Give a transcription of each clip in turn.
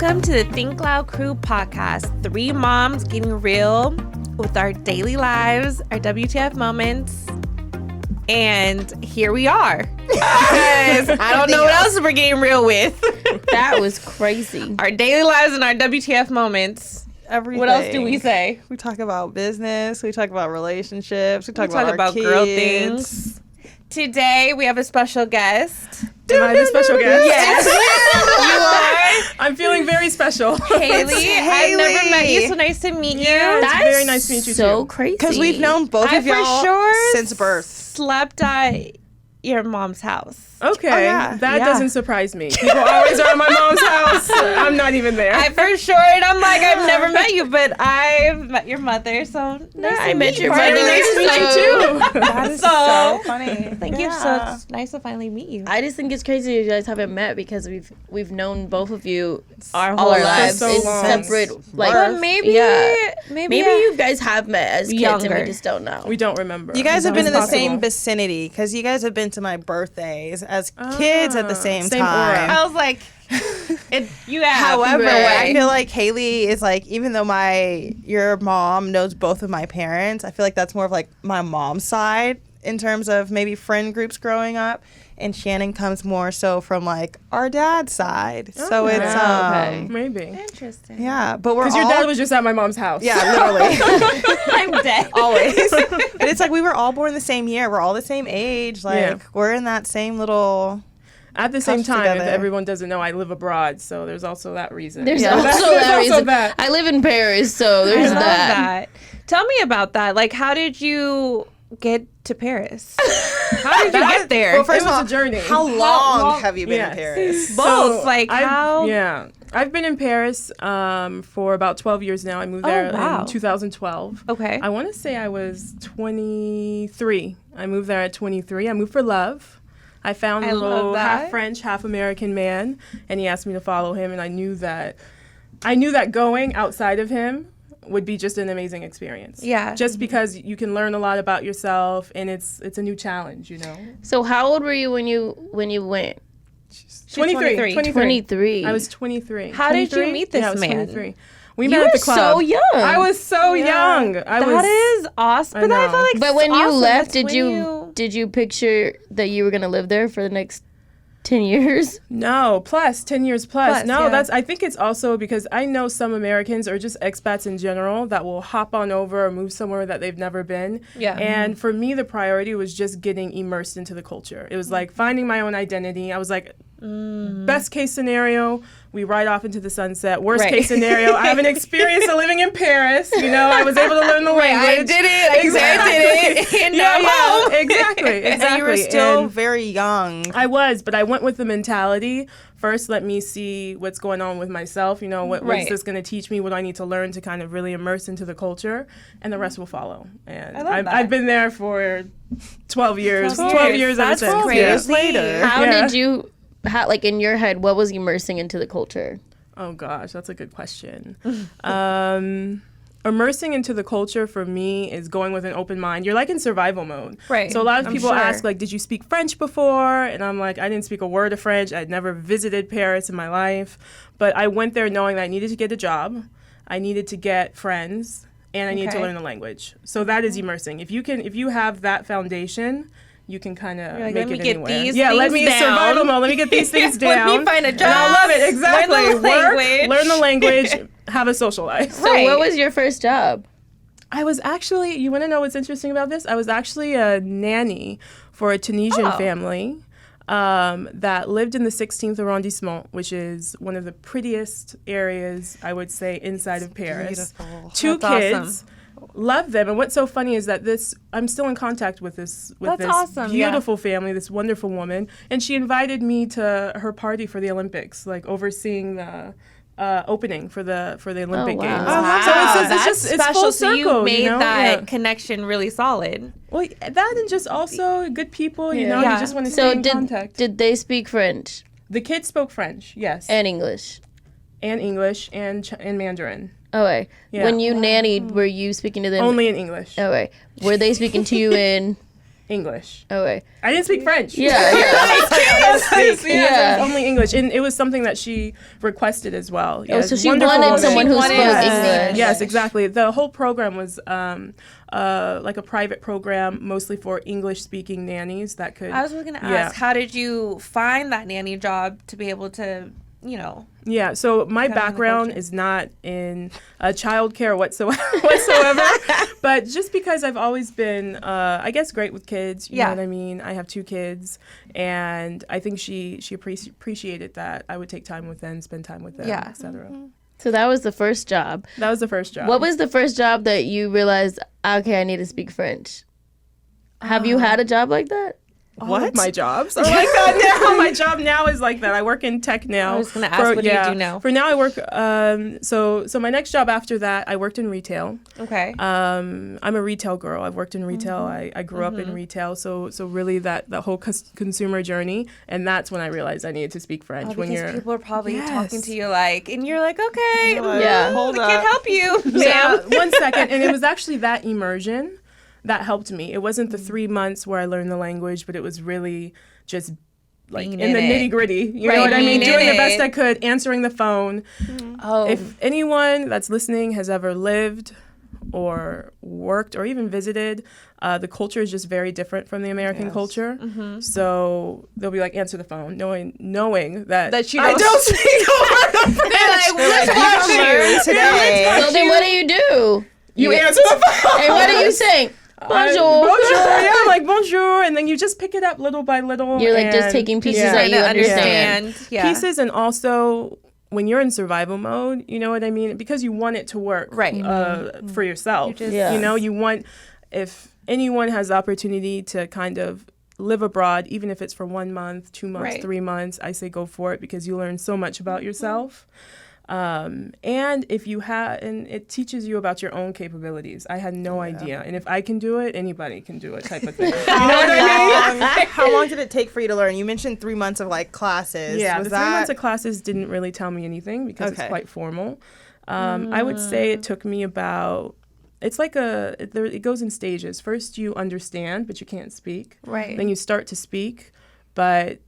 Welcome to the Think Loud Crew podcast. 3 moms getting real with our daily lives, our WTF moments, and here we are. I don't know what else we're getting real with. That was crazy. Our daily lives and our WTF moments. Everything. What else do we say? We talk about business. We talk about relationships. We talk about girl kids. things. Today we have a special guest. Am I the special guest? Yes, you I'm feeling very special. are. Haley, I've never met you, so nice to meet you. It's very nice to meet you so too. crazy. Because we've known both I of y'all for sure since birth. slept at your mom's house. Okay, Oh, yeah. that Yeah. doesn't surprise me. People always are at my mom's house. I'm not even there. I for sure, and I'm like, I've never met you, but I've met your mother, so nice I to met meet your you. mother. Nice to meet you too. That is So, so funny. Thank you. So it's nice to finally meet you. I just think it's crazy you guys haven't met because we've known both of you Our all whole our lives. lives so in long. separate like But maybe, maybe you guys have met as kids and Younger. we just don't know. We don't remember. You guys have been in It's the same possible. vicinity because you guys have been to my birthdays as kids at the same same time. aura. I was like, you have. However, Right. I feel like Haley is like, even though your mom knows both of my parents, I feel like that's more of like my mom's side in terms of maybe friend groups growing up. And Shannon comes more so from like our dad's side. So Okay. it's Okay. Maybe. Interesting. yeah, but we're Because all your dad was just at my mom's house. yeah, literally. I'm dead. Always. But it's like we were all born the same year. We're all the same age. Like Yeah. we're in that same little At the same Touch time, if together. everyone doesn't know, I live abroad, so there's also that reason. There's Yeah. also There's that also reason. that. I live in Paris, so I there's love that. that. Tell me about that. Like, how did you get to Paris? How did you get there? Well, first It of was all, a journey. how long long- have you been Yes. in Paris? Both. Like, how? Yeah. I've been in Paris for about 12 years now. I moved there wow. in 2012. Okay. I want to say I was 23. I moved there at 23. I moved for love. I found I a love little that. half French, half American man, and he asked me to follow him, and I knew that going outside of him would be just an amazing experience. Yeah. Just because you can learn a lot about yourself, and it's a new challenge, you know. So how old were you when you went? 23. 23. I was 23. How did you 23? meet this yeah, I was man? 23. We You met were at the club. so young. I was so young. That is awesome. But I know. feel like But when you awesome. left, That's did when you picture that you were gonna live there for the next 10 years? No, plus 10 years plus. Plus, No, yeah. I think it's also because I know some Americans or just expats in general that will hop on over or move somewhere that they've never been. Yeah. And for me, the priority was just getting immersed into the culture. It was like finding my own identity. I was like, best case scenario, we ride off into the sunset. Worst Right. case scenario, I have an experience of living in Paris. You know, I was able to learn the language. I did it. I did it. And now I'm home. Exactly. And you were still And very young. I was, but I went with the mentality, first let me see what's going on with myself, you know, what's Right. this going to teach me, what do I need to learn to kind of really immerse into the culture, and the rest will follow. And I love that. I've been there for 12 years. 12 12 years. years ever That's since. crazy. Yeah. Years later. How Yeah. did you, like in your head, what was immersing into the culture? Oh gosh, that's a good question. Immersing into the culture for me is going with an open mind. You're like in survival mode. Right. So a lot of I'm people sure. ask like, did you speak French before? And I'm like, I didn't speak a word of French. I'd never visited Paris in my life. But I went there knowing that I needed to get a job. I needed to get friends. And I needed to Okay. learn the language. So that is immersing. If you have that foundation, you can kind of You're like, make let me it get anywhere. these Yeah, let things me down. survival mode. Let me get these things down. Let me find a job. And I love it. Exactly. Learn the language. Learn the language. Have a social life. So Right. what was your first job? I was actually, you want to know what's interesting about this? I was actually a nanny for a Tunisian family that lived in the 16th arrondissement, which is one of the prettiest areas, I would say, inside of Paris. beautiful. 2 That's kids. awesome. Love them. And what's so funny is that I'm still in contact with this That's awesome, yeah. beautiful family, this wonderful woman. And she invited me to her party for the Olympics, like overseeing the opening for the Olympic wow. Games. Oh, Wow. So it's That's just it's special. full So circle. you made you know? that Yeah. connection really solid. Well, that and just also good people, you know, Yeah. you just want to So stay in contact. did they speak French The kids spoke French, yes, and English? and English and Mandarin. Okay. Yeah. When you nannied, were you speaking to them? Only in English. Okay. Were they speaking to you in English. Okay. I didn't speak French. Yeah. Yes, Yeah. it was only English, and it was something that she requested as well. Yes, so she wonderful wanted woman. someone who spoke English. Yes, exactly. The whole program was like a private program, mostly for English-speaking nannies that could. I was going to ask, how did you find that nanny job to be able to, you know? Yeah, so my background is not in childcare whatsoever, but just because I've always been, I guess, great with kids, you know what I mean? I have 2 kids, and I think she appreciated that I would take time with them, spend time with them, et cetera. So that was the first job. That was the first job. What was the first job that you realized, okay, I need to speak French? Have you had a job like that? All of my jobs are like that now. My job now is like that. I work in tech now. I was going to ask, what do you do now? For now, I work, so my next job after that, I worked in retail. Okay. I'm a retail girl. I've worked in retail. I grew up in retail. So really that whole consumer journey. And that's when I realized I needed to speak French. Because people are probably talking to you like, and you're like, okay, hold up. I can't help you, Yeah, ma'am. 1 second. And it was actually that immersion that helped me. It wasn't the 3 months where I learned the language, but it was really just like in the nitty gritty. You know what I mean? Doing the best I could, answering the phone. If anyone that's listening has ever lived or worked or even visited, the culture is just very different from the American culture. So they'll be like, answer the phone, knowing that she I don't speak a word of French. Let's watch you today. So then what do you do? You answer the phone. And what are you saying? Bonjour. Bonjour, yeah, like bonjour, and then you just pick it up little by little. You're like just taking pieces that you understand. Pieces, and also when you're in survival mode, you know what I mean? Because you want it to work for yourself. You know, you want, if anyone has the opportunity to kind of live abroad, even if it's for 1 month, 2 months, 3 months, I say go for it, because you learn so much about yourself. And if you have, and it teaches you about your own capabilities. I had no idea. And if I can do it, anybody can do it, type of thing. You know what I mean? How long did it take for you to learn? You mentioned 3 months of like classes. Yeah, the 3 months of classes didn't really tell me anything because it's quite formal. I would say it took me about, it's like it goes in stages. First you understand, but you can't speak. Right. Then you start to speak, but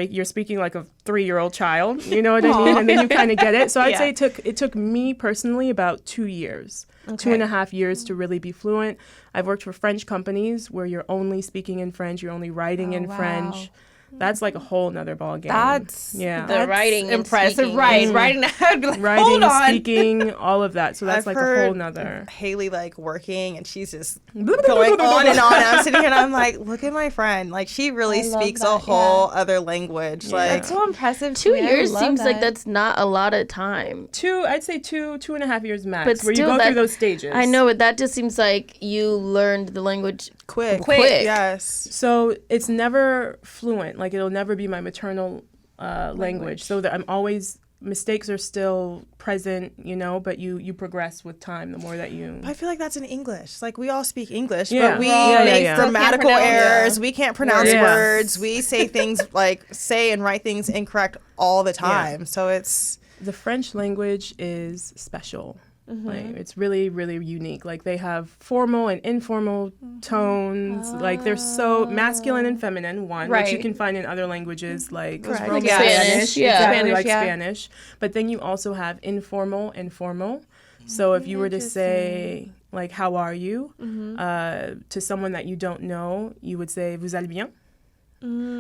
you're speaking like a 3-year-old child, you know what I mean? And then you kind of get it. So I'd say it took me personally about 2 years, 2.5 years to really be fluent. I've worked for French companies where you're only speaking in French, you're only writing in French. That's like a whole nother ball game. The writing impressive. And right. Writing, I'd be like, writing, hold on. speaking, all of that. So that's I've like a whole nother. Haley like working, and she's just going on and on. I'm sitting here and I'm like, look at my friend. Like she really speaks a whole other language. Yeah. Like That's so impressive. 2 years seems like that's not a lot of time. I'd say 2.5 years max, But where you still go through those stages. I know, but that just seems like you learned the language quick. Yes. So it's never fluent. Like it'll never be my maternal language. So that I'm always, mistakes are still present, you know, but you progress with time the more that you. I feel like that's in English. Like we all speak English, Yeah. but we Yeah, make yeah. grammatical Can't pronounce- errors. We can't pronounce Yeah. words. We say things like say and write things incorrect all the time. So it's The French language is special. Like it's really, really unique. Like they have formal and informal tones. Like they're so masculine and feminine, which you can find in other languages like Like Yeah. Spanish. Yeah. Exactly, Spanish, like yeah. Spanish. But then you also have informal and formal. So if you were to say, like, how are you, to someone that you don't know, you would say, vous allez bien?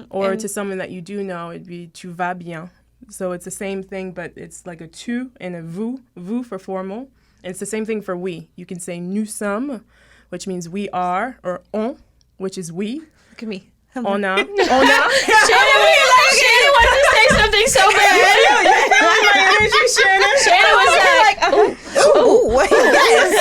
Or to someone that you do know, it'd be, tu vas bien. So it's the same thing, but it's like a tu and a vous for formal. And it's the same thing for we. You can say nous sommes, which means we are, or on, which is we. Look at me. On a. On a. Shannon wants to say something so bad. My energy, Shannon. Shannon was like, oh, yes,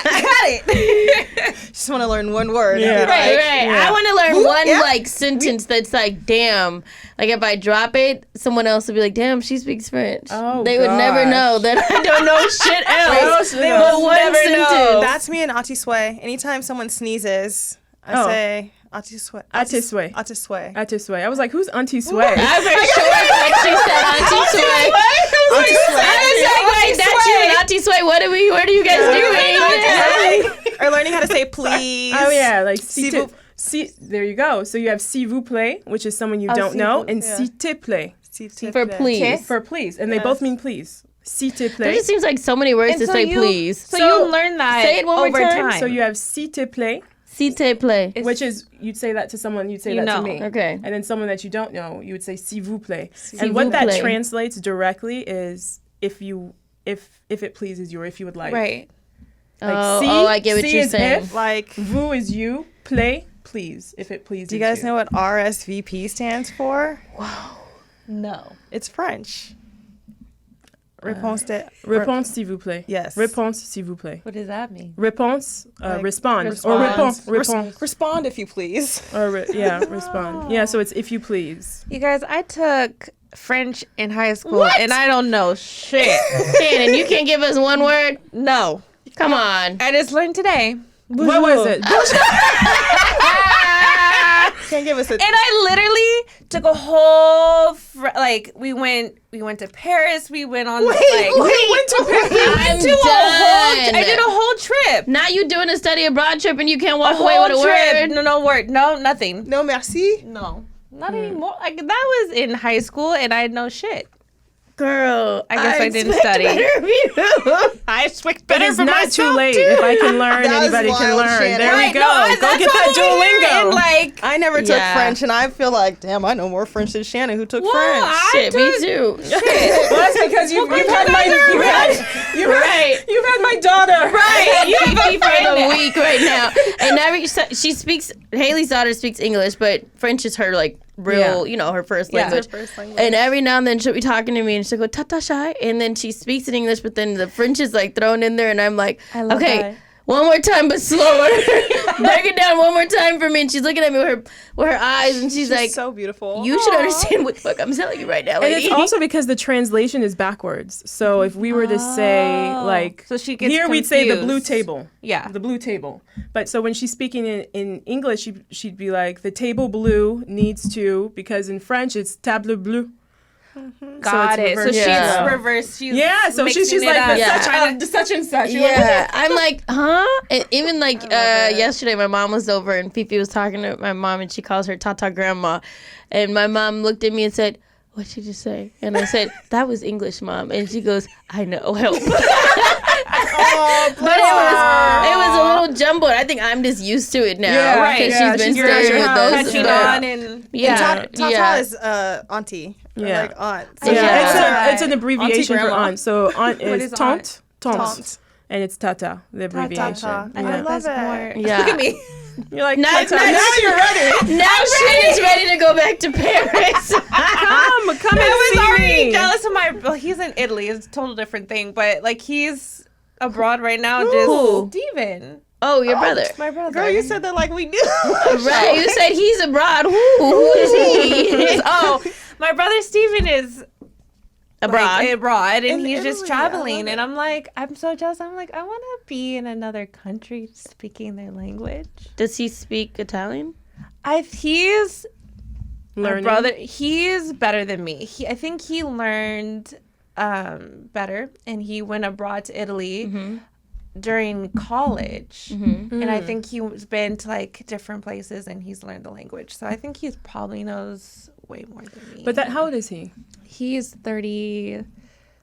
I got it. Just want to learn one word. Yeah. right. Yeah. I want to learn one like sentence that's like, damn. Like if I drop it, someone else will be like, damn, she speaks French. Oh, they would never gosh. know that I don't know shit else. They But would one never know. sentence. That's me and Auntie Sway. Anytime someone sneezes, I say Auntie Sway. Auntie Sway. Auntie Sway. Auntie Sway. I was like, who's Auntie Sway? I'm very sure that she said Auntie Sway. Auntie Sway. I was like, wait, that's you, Auntie Sway. What are you guys doing? Or learning how to say please. Oh yeah, like S'il s'il vous- there you go. So you have s'il vous plaît, which is someone you don't s'il know, vous- and yeah. s'il te plaît For please. for please, and they both mean please. S'il te There plaît. just seems like so many words And to so say you- please. So you learn that say it one more over time. time. So you have s'il te plaît, S'il te plaît. which is you'd say that to someone, you'd say You that know. to me. Okay. And then someone that you don't know, you would say s'il vous plaît. S'il And vous what that plaît. translates directly is if it pleases you or if you would like. Right. Like, si, I get what si you're is saying. if, Like, vous is you, plaît, please, if it pleases do you guys know what RSVP stands for? No. It's French. Réponse de... Réponse s'il vous plaît. Yes. Réponse s'il vous plaît. What does that mean? Réponse, Like, respond. Or response. réponse. Respond if you please. Or respond. Yeah, so it's if you please. You guys, I took French in high school, and I don't know shit. Shannon, you can't give us one word? No. Come on. I just learned today. What was it? Can't give us a... And I literally took a whole we went to Paris. We went on went to I'm I done. did a whole trip. Now you doing a study abroad trip and you can't walk away Whole with a trip. word? No word. No, nothing. No merci. No. Not anymore. Like that was in high school and I had no shit. Girl, I guess I didn't expect study. better of you. I expect But it's not too late. If I can learn, That was anybody can wild, learn. Shannon. There we Right, go. no, Go that's get why that I'm here Duolingo. and, like, I never took Yeah. French, and I feel like, damn, I know more French than Shannon, who took Well, French. I Shit, me too. Well, that's because you've had my daughter. Right, you have a for friend the now. week right now. And she speaks. Haley's daughter speaks English, but French is her like real, her first Yeah. language. Her first language. And every now and then she'll be talking to me and she'll go tata shy, and then she speaks in English, but then the French is like thrown in there, and I'm like, love okay. that. One more time, but slower. Break it down one more time for me. And she's looking at me with her eyes, and she's like, so beautiful. "You should understand what the fuck I'm telling you right now, And lady." it's also because the translation is backwards. So if we were to say So she gets here, we'd say the confused. blue table. Yeah. The blue table. But so when she's speaking in English, she'd be like, the table blue needs to, because in French it's table bleu. Got it. So reversed. she's Yeah. reversed. She's Yeah, so she's mixing it like up. the such and such. Yeah, I'm like, huh? And even like yesterday, my mom was over and Fifi was talking to my mom, and she calls her Tata Grandma, and my mom looked at me and said, "What'd she just say?" And I said, "That was English, Mom." And she goes, "I know, help." But it was a little jumbled. I think I'm just used to it now. Yeah, right. Because Yeah, she's been she's not staying your with house. us. Catching but- on and Yeah, Tata yeah. is auntie. Or Yeah. like aunt. Yeah, Yeah. It's an abbreviation for grandma. aunt. So aunt What is is tante, tante, Tante. and it's tata, the abbreviation. Tata. I Yeah. love Love it. more. Yeah. Look at me. You're like, Now- tata. now- Now you're ready. Now Shannon's ready to go back to Paris. Come and I was see already me. jealous of my. Well, he's in Italy. It's a total different thing. But like he's abroad right now. Who? Just Steven. Oh, your brother. My brother. Girl, you said that like we knew. Right, you said he's abroad. Who is he? Oh, my brother Steven is Abroad. like, abroad, and In he's just Italy, I love traveling. it. And I'm like, I'm so jealous. I'm like, I want to be in another country speaking their language. Does he speak Italian? He's my Learning. brother. He is better than me. I think he learned better, and he went abroad to Italy during college. And I think he's been to like different places, and he's learned the language. So I think he probably knows way more than me. But how old is he? He's 30.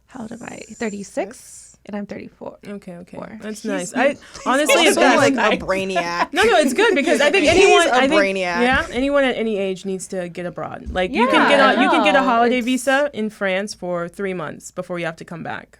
How old am I? 36, and I'm 34. Okay. Four. That's nice. I honestly, Also it's best. like a brainiac. No, it's good because I think He's anyone, a brainiac. anyone at any age needs to get abroad. Like you can get a holiday visa in France for 3 months before you have to come back.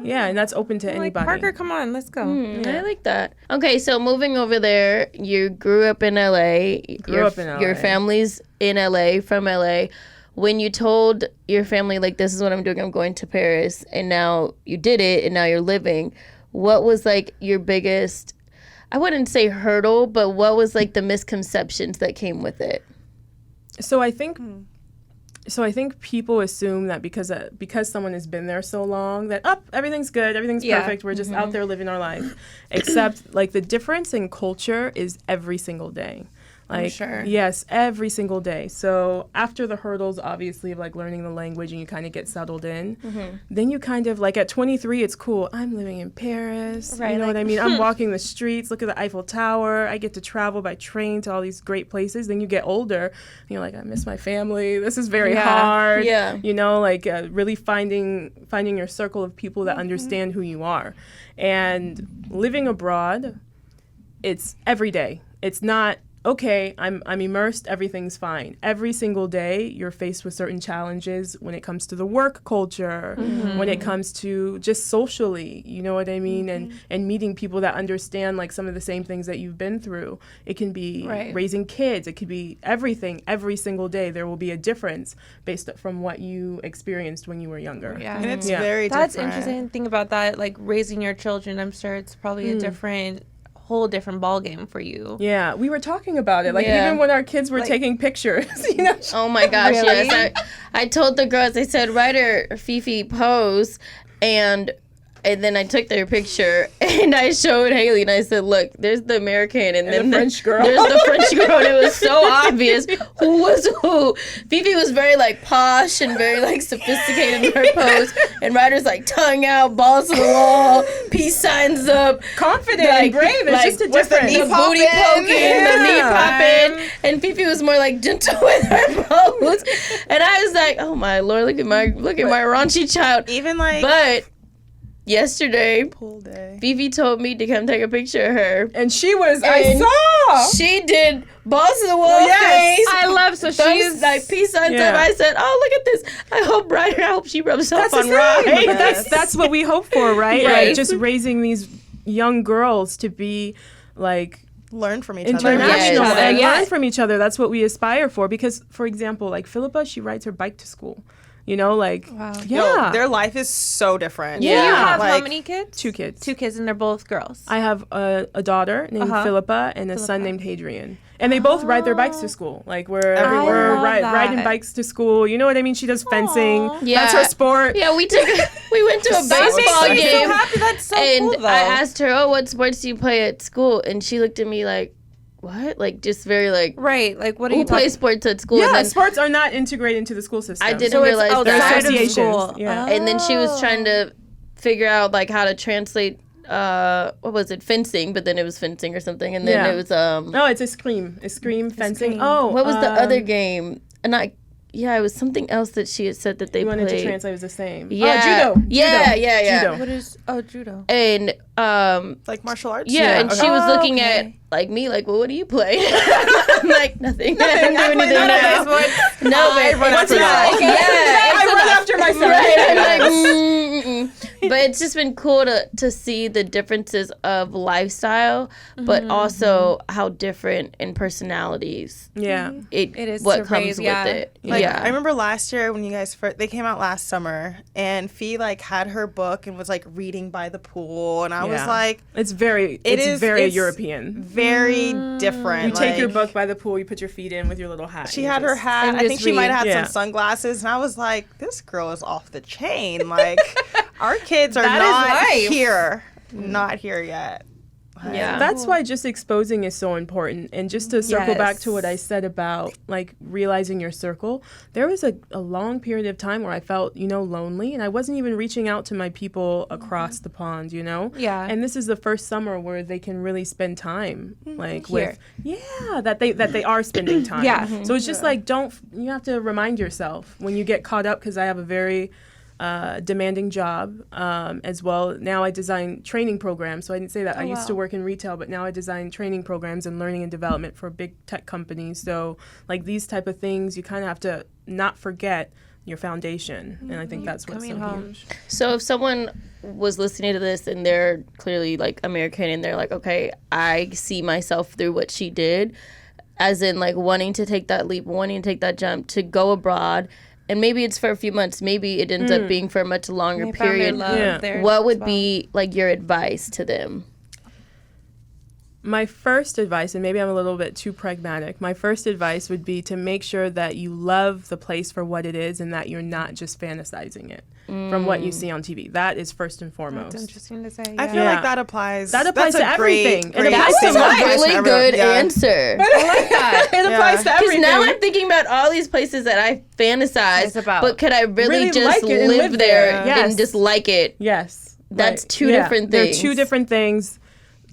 Yeah, and that's open to Like, anybody. Parker, come on, let's go. I like that. Okay, so moving over there, you grew up in LA. Grew up in LA. Your family's in LA, from LA. When you told your family, like, this is what I'm doing, I'm going to Paris, and now you did it, and now you're living, what was, like, your biggest, I wouldn't say hurdle, but what was, like, the misconceptions that came with it? So I think So I think people assume that because someone has been there so long that everything's good, everything's perfect, we're just out there living our life. Except like the difference in culture is every single day. Like, sure. Yes, every single day. So after the hurdles, obviously, of like learning the language and you kind of get settled in, then you kind of like at 23, it's cool. I'm living in Paris. Right, you know like, what I mean? I'm walking the streets, look at the Eiffel Tower. I get to travel by train to all these great places. Then you get older and you're like, I miss my family. This is very hard. Yeah. You know, like really finding your circle of people that understand who you are. And living abroad, it's every day. It's not, okay, I'm immersed, everything's fine. Every single day, you're faced with certain challenges when it comes to the work culture, when it comes to just socially, you know what I mean? And meeting people that understand like some of the same things that you've been through. It can be raising kids. It could be everything. Every single day, there will be a difference based from what you experienced when you were younger. Yeah. And it's very That's different. interesting thing about that, like raising your children. I'm sure it's probably a whole different ball game for you. Yeah, we were talking about it. Like even when our kids were taking pictures, you know. Oh my gosh, Really? yes. I told the girls, I said, write her Fifi pose, and then I took their picture and I showed Haley and I said, look, there's the American and then the French girl. There's the French girl, and it was so obvious who was who. Fifi was very like posh and very like sophisticated in her pose, and Ryder's like tongue out, balls to the wall, peace signs up, Confident like, and brave. It's like, just a with the difference. knee the booty poking, the knee popping, and Fifi was more like gentle with her pose. And I was like, oh my Lord, look at my raunchy child. Even like But yesterday, pool day. Fifi told me to come take a picture of her. And she was, I And saw. She did balls to the wall face. I love Thumbs, she's like peace signs Yeah. up. I said, "Oh, look at this! I hope she rubs herself That's on the Rye." thing. But that's what we hope for, right? Right. Like just raising these young girls to be like Learn from each other. international Yes. and Yes. learn from each other. That's what we aspire for. Because, for example, like Philippa, she rides her bike to school. You know, like Yo, their life is so different. Yeah. You have how Like, many kids? 2 kids. 2 kids, and they're both girls. I have a daughter named Philippa and a son named Hadrian. And they both ride their bikes to school. Like we're love that. riding bikes to school. You know what I mean? She does fencing. Yeah. That's her sport. Yeah, we went to a That makes baseball me game, so happy. That's so and cool, though. I asked her, "Oh, what sports do you play at school?" And she looked at me like, "What?" Like just very like, Right, like what are "Who you talking plays sports at school?" Yeah, And then, sports are not integrated into the school system. I didn't So it's realize outside that. of Associations, school. yeah. And then she was trying to figure out like how to translate what was it, fencing, but then it was fencing or something, and then Yeah. it was No, it's a scream fencing. Eskrima. Oh, what was the other game? And it was something else that she had said that they You wanted played. to translate was the same. Yeah. Judo. Yeah. Judo. What is judo? And like martial arts. yeah, and she was looking at okay. like me, like, well, what do you play? I'm like, nothing. I don't do anything now. No, I but run it's after that. like, yeah, I run after my son. right. I'm like, but it's just been cool to see the differences of lifestyle, but also how different in personalities Yeah. It is what to comes raise, with yeah. it. Like, yeah. I remember last year when you guys they came out last summer, and Fee like had her book and was like reading by the pool, and I was Yeah. like, It's very it's European. very different. You take your Like, book by the pool, you put your feet in with your little hat. She you had her just- hat. And I think just she might read. have had Yeah. some sunglasses, and I was like, "This girl is off the chain." Like, our kids are That is not life. here, not here yet. Yeah. That's why just exposing is so important. And just to circle back to what I said about like realizing your circle, there was a long period of time where I felt, lonely, and I wasn't even reaching out to my people across the pond, Yeah. And this is the first summer where they can really spend time like Here. that they are spending time. Yeah. So it's just like you have to remind yourself when you get caught up, because I have a very demanding job as well. Now I design training programs. So I didn't say that. I used to work in retail, but now I design training programs and learning and development for big tech companies. So like these type of things, you kind of have to not forget your foundation. And I think that's what's so huge. So if someone was listening to this and they're clearly like American and they're like, okay, I see myself through what she did, as in like wanting to take that leap, wanting to take that jump to go abroad, and maybe it's for a few months, maybe it ends up being for a much longer They found their period. love Yeah. there What as would well. be like your advice to them? My first advice, and maybe I'm a little bit too pragmatic, my first advice would be to make sure that you love the place for what it is and that you're not just fantasizing it from what you see on TV. That is first and foremost. That's interesting to say. I feel like that applies. That applies that's to a great- everything. great It applies to That's a life. really good Yeah. answer. I like that. It applies to Because everything. now I'm thinking about all these places that I fantasize, It's about. but could I really just like it and live live there there. Yes. and just like it? Yes. That's Right. two different They're things. two different things.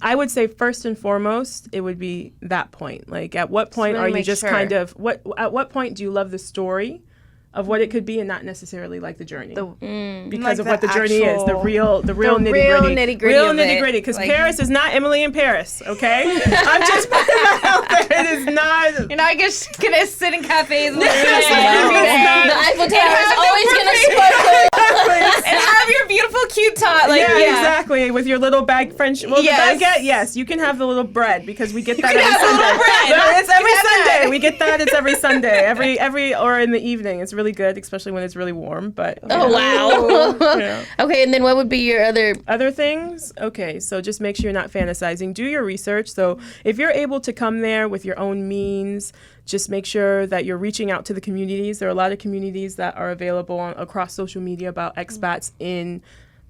I would say first and foremost, it would be that point. Like, at what point really are you make just sure. kind of at what point do you love the story of what it could be and not necessarily like the journey? Because Like of what the the journey is, the actual- real nitty real gritty, nitty-gritty real of it. nitty gritty. Because Like- Paris is not Emily in Paris. Okay, I'm just putting that out there. It is not. You're not just gonna sit in cafes and The Eiffel Tower is always going to sparkle. and have your beautiful cute tot. Like, yeah, exactly. With your little bag French. Well, Yes. the baguette, yes, you can have the little bread because we get that can every have the Sunday. little bread. No, it's every You can have Sunday. that. We get that. It's every Sunday. Every or in the evening. It's really good, especially when it's really warm. But Oh, wow. Yeah. Okay, and then what would be your other... Other things? Okay, so just make sure you're not fantasizing. Do your research. So if you're able to come there with your own means, just make sure that you're reaching out to the communities. There are a lot of communities that are available across social media about expats in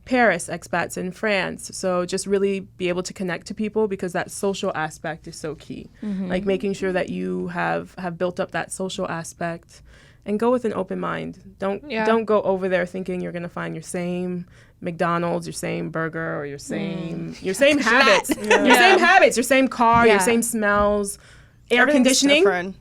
Paris, expats in France. So just really be able to connect to people because that social aspect is so key. Like making sure that you have built up that social aspect and go with an open mind. Don't go over there thinking you're going to find your same McDonald's, your same burger, or your same habits. Your same habits, your same car, Yeah. your same smells. Air Everything's conditioning. different.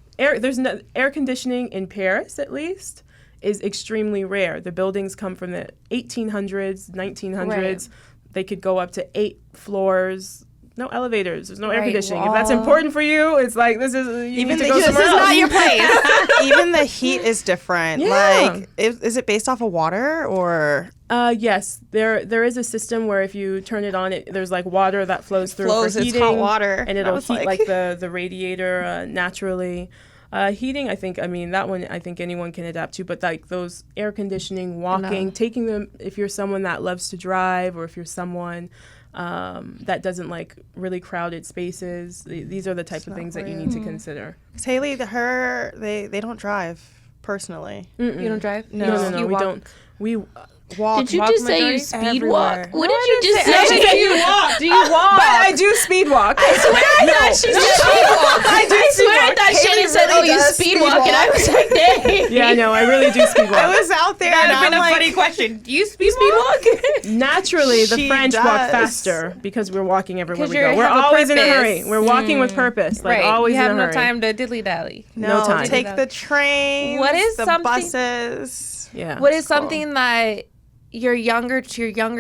Air conditioning in Paris, at least, is extremely rare. The buildings come from the 1800s, 1900s. Right. They could go up to 8 floors. No elevators. There's no air Right, conditioning. If that's important for you, it's like this is you need to go this somewhere is else. not your place. Even the heat is different. Yeah. Like, is it based off of water or Yes, there is a system where if you turn it on, there's like water that flows through flows? for It's heating, hot water. and I it'll was heat like- like the radiator naturally. Heating, that one I think anyone can adapt to, but like those air conditioning, walking, taking them, if you're someone that loves to drive or if you're someone that doesn't like really crowded spaces, these are the type of things that you need to consider. Because Haley, they don't drive personally. You don't drive? No. You we walk. don't. We Walk. Did you walk just say you majority speed everywhere. walk? What did you just I say? said you walk. Do you walk? But I do speed walk. I swear I thought she said speed walk. I swear I thought Haley Shannon said, really "Oh, you does speed speed walk," and I walk. was like, "Dang." Yeah, no, I really do speed walk. I was out there and That'd have I'm been a like, funny question. Do you speed walk? Naturally, the She French walk does. faster because we're walking everywhere 'Cause we go. you We're have a always in a purpose. hurry. We're walking with purpose, like Right. always You have in a no hurry. time to diddly dally. no, time. take the trains, What is the something- buses. Yeah. What is something that your younger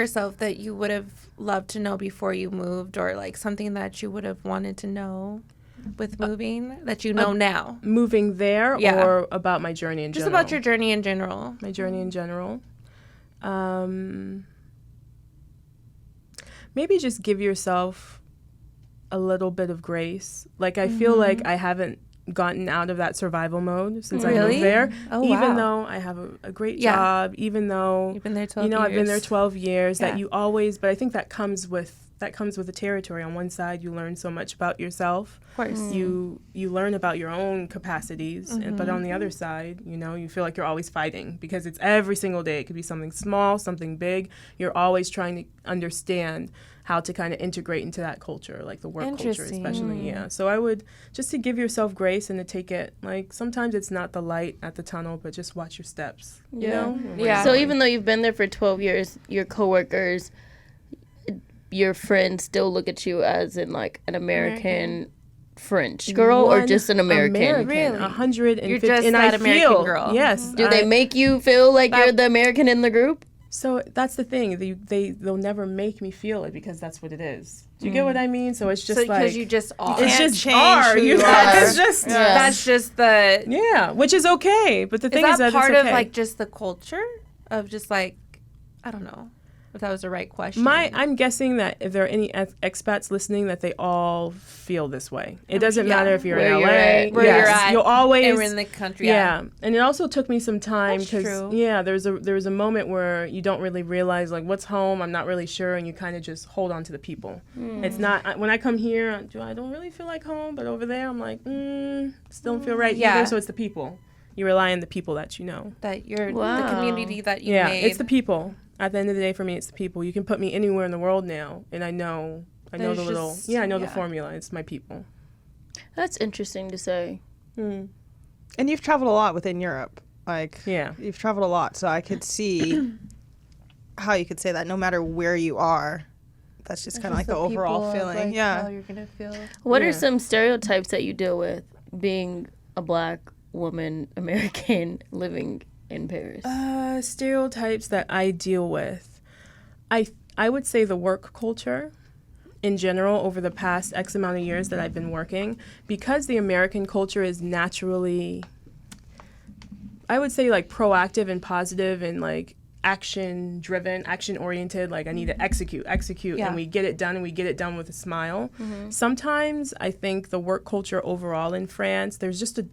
self that you would have loved to know before you moved, or like something that you would have wanted to know with moving that you know now? Moving there Yeah. or about my journey in Just general? about your journey in general. My journey in general. Maybe just give yourself a little bit of grace. Like I feel like I haven't gotten out of that survival mode since I Really? moved there. Oh, even wow. though I have a great Yeah. job, even though You've been there 12 I've been there years. 12 years, Yeah. that you always, but I think that comes with the territory. On one side, you learn so much about yourself. Of course. You learn about your own capacities, but on the other side, you feel like you're always fighting because it's every single day. It could be something small, something big. You're always trying to understand how to kind of integrate into that culture, like the work culture Interesting. especially. Yeah. So I would just to give yourself grace and to take it, like sometimes it's not the light at the tunnel, but just watch your steps. You know? And where Yeah. you're So going. even though you've been there for 12 years, your coworkers, your friends still look at you as in like an American French girl or just an American? Really? 150. You're just and that I American feel, girl. Yes. Do they make you feel like you're the American in the group? So that's the thing. They'll never make me feel it because that's what it is. Do you get what I mean? So it's just So because like you just are. it's can't just change are. who You you know, are. it's just That's just the. yeah, which is okay. But the thing is Is that that part it's of okay. like just the culture of just like, I don't know. If that was the right question. I'm guessing that if there are any expats listening, that they all feel this way. It doesn't matter if you're Where in you're LA. at. Where you're at. You'll always. And we're in the country. Yeah. And it also took me some time That's true. there was a moment where you don't really realize like what's home. I'm not really sure, and you kind of just hold on to the people. It's not when I come here, I don't really feel like home, but over there I'm like, still don't feel right either. So it's the people. You rely on the people that you know. That you're Wow. the community that you Yeah, made. it's the people. At the end of the day, for me, it's the people. You can put me anywhere in the world now, and I know There's the little, just- I know the yeah. formula. It's my people. That's interesting to say. And you've traveled a lot within Europe. Like, Yeah. you've traveled a lot, so I could see how you could say that no matter where you are, that's just kind of like the overall feeling. How Yeah. you're gonna feel. What Yeah. are some stereotypes that you deal with being a Black woman, American, living in Paris? Stereotypes that I deal with. I would say the work culture in general over the past X amount of years that I've been working, because the American culture is naturally, I would say, like proactive and positive and like action driven, action oriented. Like I need to execute, Yeah. and we get it done, and we get it done with a smile. Sometimes I think the work culture overall in France, there's just a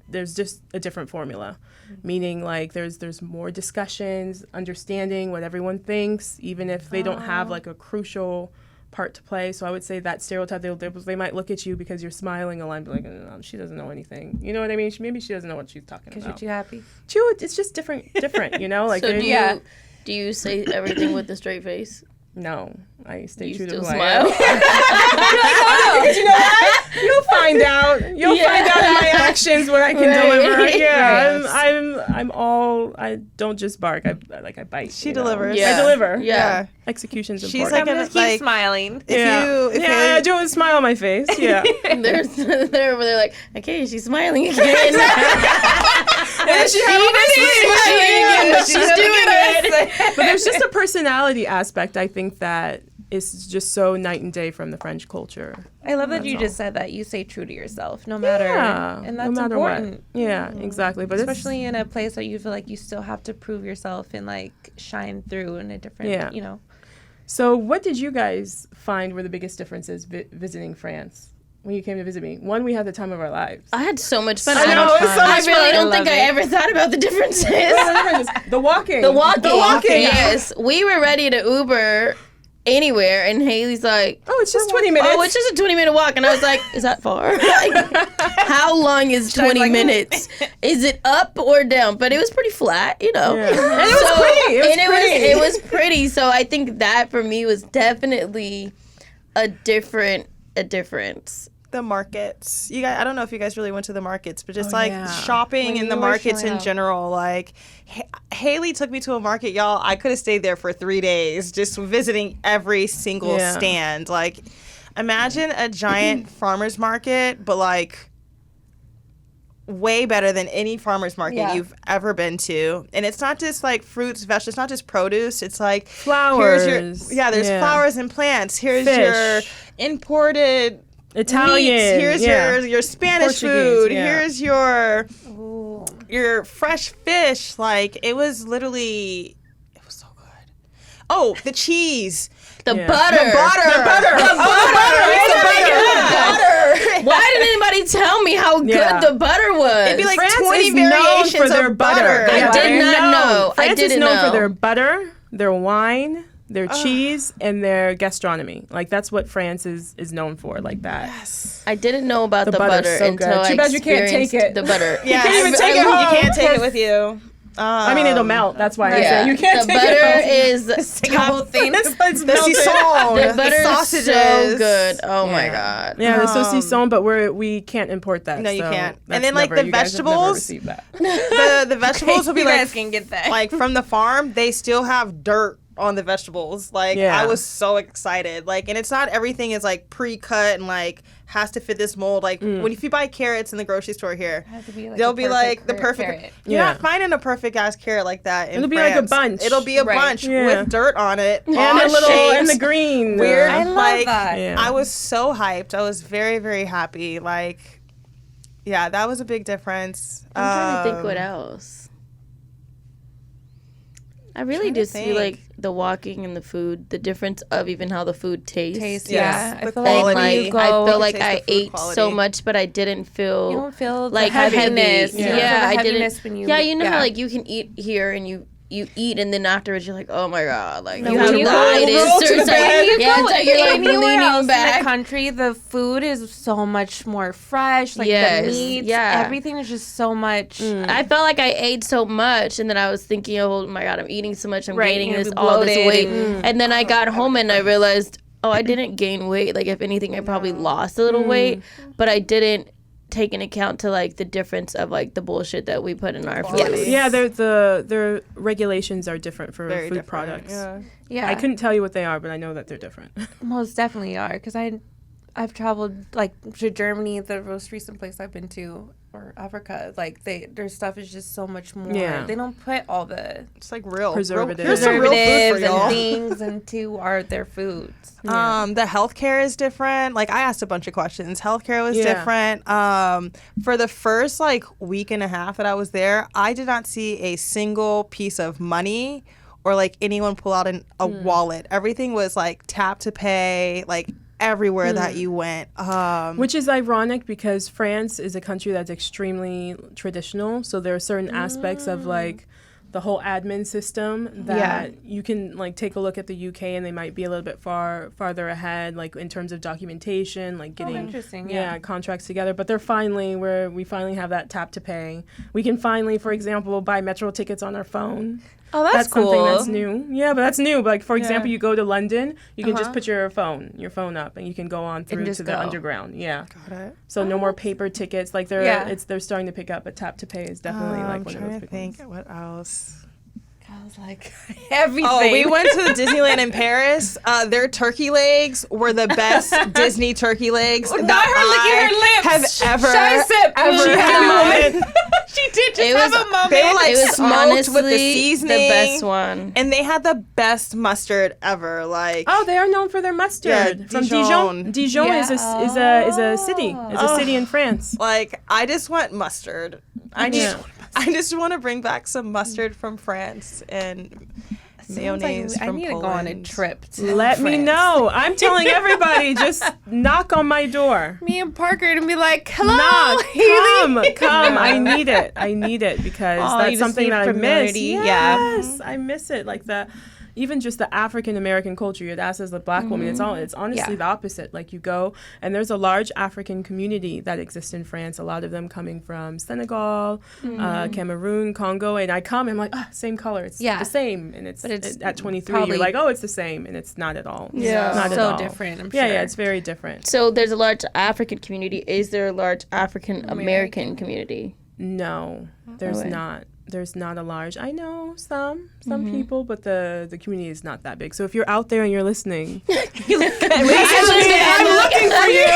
different formula, meaning like there's more discussions, understanding what everyone thinks, even if they don't have like a crucial part to play. So I would say that stereotype, they might look at you because you're smiling a lot and be like, no, she doesn't know anything. You know what I mean? Maybe she doesn't know what she's talking Because about. you're too happy. It's just different, you know? Like, So they- do you say everything with a straight face? no, I stay You true to still who I smile? am. You know what? You'll find out. You'll find out in my actions what I can deliver. Yeah, Right. I'm all. I don't just bark. I bite. She you know? delivers. Yeah. I deliver. Yeah. Execution's She's important. like I'm a- gonna keep like- smiling. If you, I do a smile on my face. Yeah. They're over there like, okay, she's smiling again. And she She's doing it. But there's just a personality aspect, I think, that is just so night and day from the French culture. I love that you just said that. You stay true to yourself, no matter. And that's no matter important. what. Yeah, exactly. But Especially in a place that you feel like you still have to prove yourself and like shine through in a different, Yeah. you know. So what did you guys find were the biggest differences visiting France when you came to visit me? One, we had the time of our lives. I had so much fun. I know, it was so I much really fun. don't I think love I it. ever thought about the differences. The walking. The walking. The walking. Yes. We were ready to Uber anywhere, and Haley's like, Oh, it's just 20 minutes. oh, it's just a 20-minute walk. And I was like, is that far? Like, how long is 20 like, minutes? Is it up or down? But it was pretty flat, you know. Yeah. And it was pretty. It was pretty. So I think that for me was definitely a difference. the markets. You guys, I don't know if you guys really went to the markets, but just yeah. shopping When in you the were markets showing in up. general. Like Haley took me to a market, y'all. I could have stayed there for 3 days just visiting every single Yeah. stand. Like, imagine a giant farmer's market, but like way better than any farmer's market Yeah. you've ever been to. And it's not just like fruits, vegetables, it's not just produce. It's like Flowers. Here's your, there's Yeah. flowers and plants. Here's Fish. your imported Italian. meats. Here's yeah. your Spanish Portuguese, food. yeah. Here's your fresh fish. Like, it was literally, it was so good. Oh, the cheese. The Yeah. butter. The butter. Why didn't anybody tell me how good Yeah. the butter was? It'd be like France 20 is known variations for their of butter. butter. I Yeah. did They're not known. know. I France is didn't known know. for their butter, their wine, their cheese, and their gastronomy. Like, that's what France is known for, like that. I didn't know about the butter's butter so until good. I Too bad you can't experienced take it. the butter. Yeah, can't even I- take I- it home. You can't take it with you. I mean, it'll melt. That's why I Yeah. say you can't the take butter it home. is top. thing. It's The melted. saucisson, The butter is sausages. so good. Oh my Yeah. god. Yeah, the saucisson, but we can't import that. No, you so can't. that's And then, like, never- the you guys have never vegetables, received that. The vegetables will be you like guys can get that. like from the farm. They still have dirt on the vegetables. Like, Yeah. I was so excited. Like, and it's not everything is like pre-cut and like has to fit this mold. Like, if you buy carrots in the grocery store here, Has to be, like, they'll the be like the perfect perfect. carrot. You're Yeah. not finding a perfect ass carrot like that in It'll be like a France. bunch. It'll be a Right. bunch Yeah. with dirt on it. And odd the little shapes, and the green. weird. I love like, that. Yeah. I was so hyped. I was very, very happy. Like, yeah, that was a big difference. I'm trying to think what else. I really Trying to just feel think. like the walking and the food, the difference of even how the food tastes. Taste, Yes, yeah. the I feel quality. like when you go, I felt can like taste I the food ate quality. so much, but I didn't feel you don't feel like the heaviness. heavy. You don't feel the I heaviness didn't. when you. Yeah, you know how like you can eat here and you eat and then afterwards you're like, oh my god, like No, you when have you the go- itis roll or to the it's like, bed. yeah, it's like you're like anywhere else leaning in the back. country, the food is so much more fresh. Like Yes, the meats, yeah. everything is just so much. I felt like I ate so much, and then I was thinking, oh my god, I'm eating so much, I'm Right, gaining you're this gonna be all this bloated weight, and- and then I got home and I realized, oh, I didn't gain weight. Like if anything, I probably lost a little weight, but I didn't take into account to like the difference of like the bullshit that we put in our food. Quality. Yeah, their regulations are different for Very food different. products. Yeah. Yeah, I couldn't tell you what they are, but I know that they're different. most definitely are because I've traveled like to Germany, the most recent place I've been to, or Africa. Like their stuff is just so much more. Yeah. They don't put all the It's like real Preservatives. Here's some real food preservatives for y'all. and things into their foods. The healthcare is different. Like I asked a bunch of questions. Healthcare was Yeah. different. For the first like week and a half that I was there, I did not see a single piece of money or like anyone pull out a wallet. Everything was like tap to pay, like everywhere that you went. Which is ironic because France is a country that's extremely traditional. So there are certain aspects of like the whole admin system that you can like take a look at the UK and they might be a little bit farther ahead, like in terms of documentation, like getting interesting, contracts together. But we finally have that tap to pay. We can finally, for example, buy metro tickets on our phone. Oh, that's cool. Something that's new. Yeah, but that's new. But like for example, you go to London, you can just put your phone up, and you can go on through just to the go. underground. Yeah. Got it. So no more paper tickets. Like they're starting to pick up. But tap to pay is definitely like I'm one of trying those to big think ones. what else. I was like everything. Oh, we went to the Disneyland in Paris. Their turkey legs were the best Disney turkey legs Not that her licking her lips. have ever, Scheiße. ever She had had. a moment. She did just It have was- a moment. They were like It was smoked with the honestly seasoning. the best one. And they had the best mustard ever. Like, Oh, they are known for their mustard Yeah, from Dijon. Dijon. Dijon Yeah. is a city. It's a city in France. like I just want mustard. I just want to bring back some mustard from France and mayonnaise I from need Poland. to go on a trip. To Let me France. know. I'm telling everybody, just knock on my door. Me and Parker to be like, hello, Knock, come. I need it because Oh, you that's just something need that I miss. familiarity. Yeah. Yes, I miss it. Like even just the African American culture. You'd ask as a black woman, it's honestly Yeah. the opposite. Like you go and there's a large African community that exists in France. A lot of them coming from Senegal, Cameroon, Congo, and I come and I'm like, same color. It's Yeah. the same, and But it's at 23, probably- you're like, oh, it's the same, and it's not at all. Yeah. not at So all. different, I'm Yeah, sure. yeah, it's very different. So there's a large African community. Is there a large African American community? No, there's Okay. not. There's not a large. I know some people, but the community is not that big. So if you're out there and you're listening, I'm looking for you.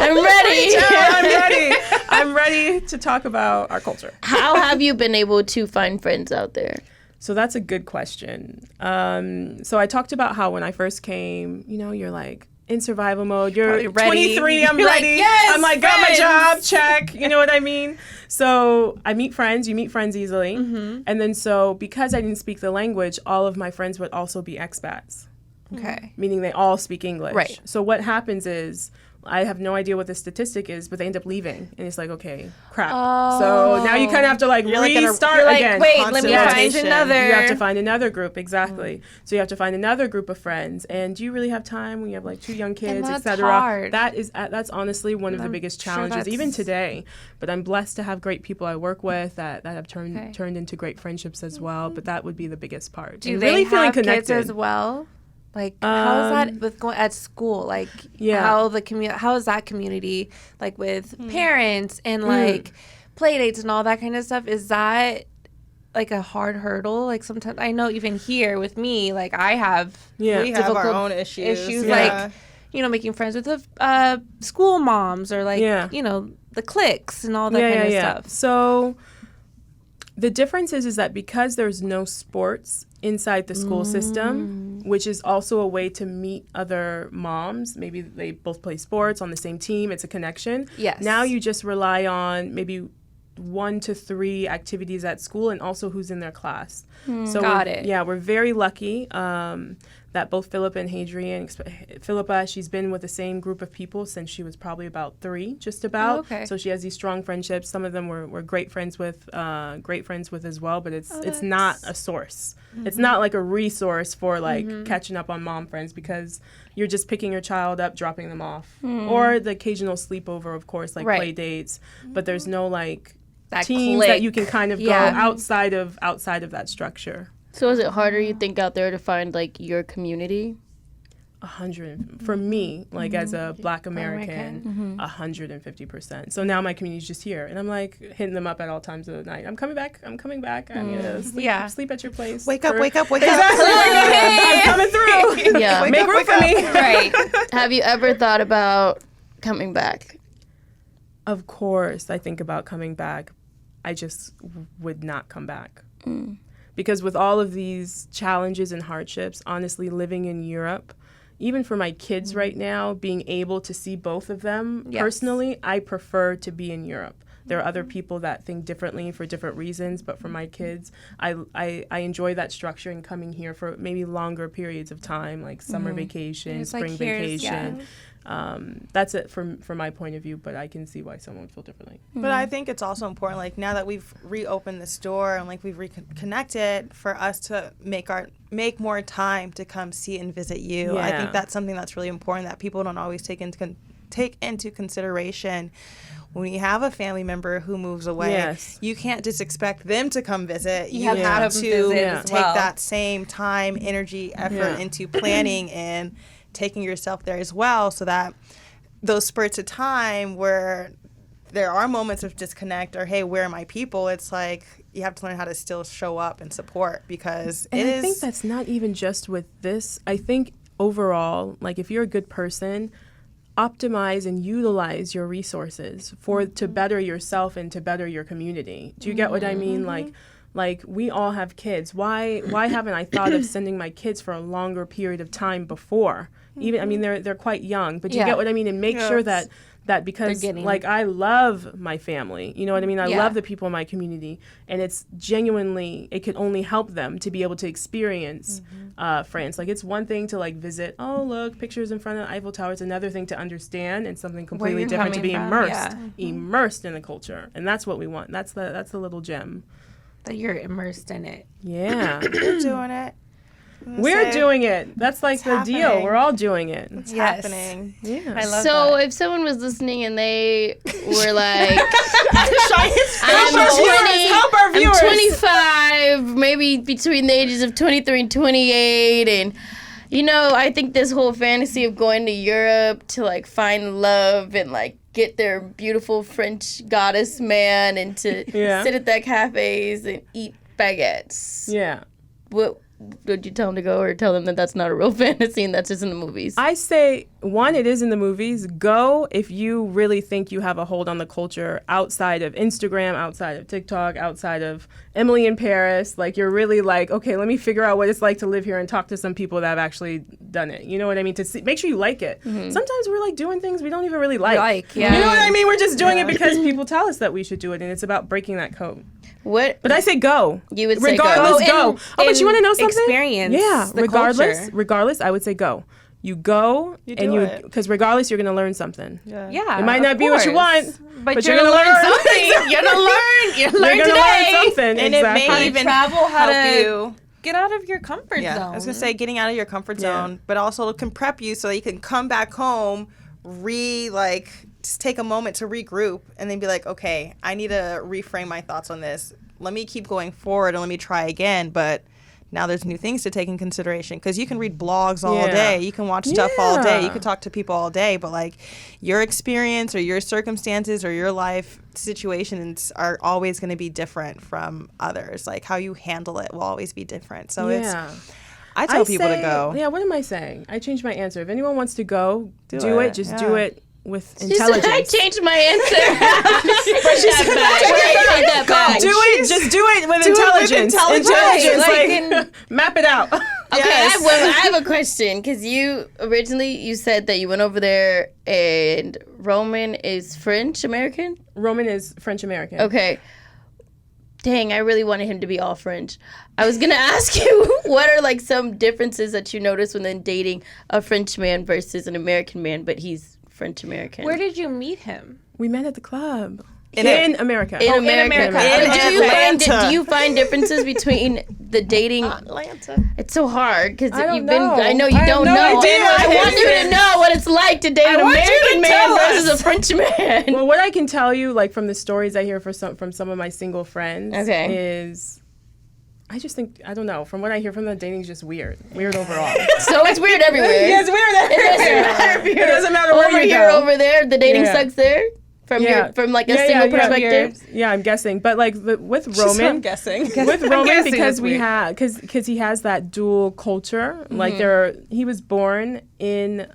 I'm ready. I'm ready to talk about our culture. How have you been able to find friends out there? So that's a good question. So I talked about how when I first came, you're like in survival mode. You're Probably ready. 23. I'm You're like, ready. yes, I'm like, got my friends. job. Check. You know what I mean? So I meet friends. You meet friends easily. Mm-hmm. And then so because I didn't speak the language, all of my friends would also be expats. Okay. Meaning they all speak English. Right. So what happens is I have no idea what the statistic is, but they end up leaving. And it's like, okay, crap. So now you kind of have to like like in a- restart You're like, again. wait, Constant let me rotation. find another. You have to find another group, exactly. So you have to find another group of friends. And do you really have time when you have like 2 young kids, that's etc.? hard. That's honestly one of the I'm biggest sure challenges, that's- even today. But I'm blessed to have great people I work with that have Okay. turned into great friendships as well. But that would be the biggest part. Do And they really feeling have kids connected. as well? Like, how is that with going at school? Like, Yeah. how is that community like with parents and like play dates and all that kind of stuff? Is that like a hard hurdle? Like sometimes I know even here with me, like I have Yeah. We have our difficult own issues. like making friends with the school moms or like Yeah. the cliques and all that kind of stuff. So the difference is that because there's no sports inside the school system, which is also a way to meet other moms, maybe they both play sports on the same team, it's a connection. Yes. Now you just rely on maybe 1 to 3 activities at school and also who's in their class. So Got it. Yeah, we're very lucky that both Philippa and Hadrian, Philippa, she's been with the same group of people since she was probably about 3, just about. Oh, okay. So she has these strong friendships. Some of them we're great friends with as well, but it's not a source. It's not like a resource for like catching up on mom friends, because you're just picking your child up, dropping them off, or the occasional sleepover, of course, like play dates. But there's no like That teams click. that you can kind of Yeah. go outside of that structure. So is it harder, you think, out there to find like your community? 100 for me, like as a Black American, 150%. So now my community's just here, and I'm like hitting them up at all times of the night. I'm coming back. I'm gonna sleep at your place. Wake up. I'm coming through. Yeah. Make room for me. Right. Have you ever thought about coming back? Of course, I think about coming back. I just would not come back. Because with all of these challenges and hardships, honestly, living in Europe, even for my kids right now, being able to see both of them personally, I prefer to be in Europe. There are other people that think differently for different reasons, but for my kids, I enjoy that structure and coming here for maybe longer periods of time, like summer vacation, It's spring like here's- vacation. That's it from my point of view, but I can see why someone would feel differently. But I think it's also important, like now that we've reopened this door and like we've reconnected, for us to make more time to come see and visit you. I think that's something that's really important that people don't always take into consideration. When you have a family member who moves away, you can't just expect them to come visit. You have to visit take that same time, energy, effort into planning and taking yourself there as well, so that those spurts of time where there are moments of disconnect or, hey, where are my people? It's like you have to learn how to still show up and support, because I think that's not even just with this. I think overall, like if you're a good person, optimize and utilize your resources to better yourself and to better your community. Do you get what I mean? Like we all have kids. Why haven't I thought of sending my kids for a longer period of time before? Even I mean they're quite young, but you get what I mean, and make sure that because like I love my family, you know what I mean? I love the people in my community, and it's genuinely, it could only help them to be able to experience France. Like it's one thing to like visit, oh look, pictures in front of the Eiffel Tower. It's another thing to understand, and something completely different to be immersed in the culture, and that's what we want. That's the little gem. That you're immersed in it. Yeah. We're doing it. We're doing it. That's like the deal. happening. We're all doing it. It's happening. Yeah. I love So that. if someone was listening and they were like, Help our viewers. I'm 25, maybe between the ages of 23 and 28, and you know, I think this whole fantasy of going to Europe to like find love and like get their beautiful French goddess man and to sit at that cafes and eat baguettes. Yeah. What would you tell them to go, or tell them that that's not a real fantasy and that's just in the movies? I say, one, it is in the movies. Go if you really think you have a hold on the culture outside of Instagram, outside of TikTok, outside of Emily in Paris. Like, you're really like, okay, let me figure out what it's like to live here and talk to some people that have actually done it. You know what I mean? To see, make sure you like it. Sometimes we're like doing things we don't even really like. You know what I mean? We're just doing it because people tell us that we should do it, and it's about breaking that code. What? But I say go. You would say regardless, go. go. Oh, but you want to know something? Experience. Yeah. The culture. Regardless, I would say go. You go, because regardless, you're going to learn something. Yeah. It might not be what you want, but you're going to learn something. You're gonna learn. You learn You're going to today. learn something. And exactly. it may even help you Get out of your comfort zone. I was gonna say getting out of your comfort zone, but also it can prep you so that you can come back home, just take a moment to regroup, and then be like, okay, I need to reframe my thoughts on this. Let me keep going forward and let me try again. But now there's new things to take in consideration, because you can read blogs all day, you can watch stuff all day, you can talk to people all day, but like your experience or your circumstances or your life situations are always going to be different from others. Like how you handle it will always be different. So I tell people to go. Yeah, what am I saying? I changed my answer. If anyone wants to go, do it. Just do it with She said, intelligence. I changed my answer. Take that back. Do it. Just do it with intelligence. intelligence. Intelligence. Right. Like, map it out. Okay, Yes. I have a question because you said that you went over there and Roman is French American. Roman is French American. Okay. Dang, I really wanted him to be all French. I was gonna ask you what are like some differences that you notice when then dating a French man versus an American man, but he's French American. Where did you meet him? We met at the club In America. in America? America. Do you find differences between the dating? Atlanta. It's so hard because I don't you've been. know. I know you I have don't no know. idea. I want you to know what it's like to date an want you to American man tell versus us. a French man. Well, what I can tell you, like from the stories I hear from some of my single friends, is I just think I don't know. From what I hear from them, dating's just weird overall. So it's weird everywhere. It's weird. It doesn't matter where Over you here, go. over there, the dating Yeah. sucks there. From like a single perspective. Yeah, I'm guessing. But like with That's what I'm Roman, guessing. with Roman guessing because that's we weird. have because he has that dual culture. Like he was born in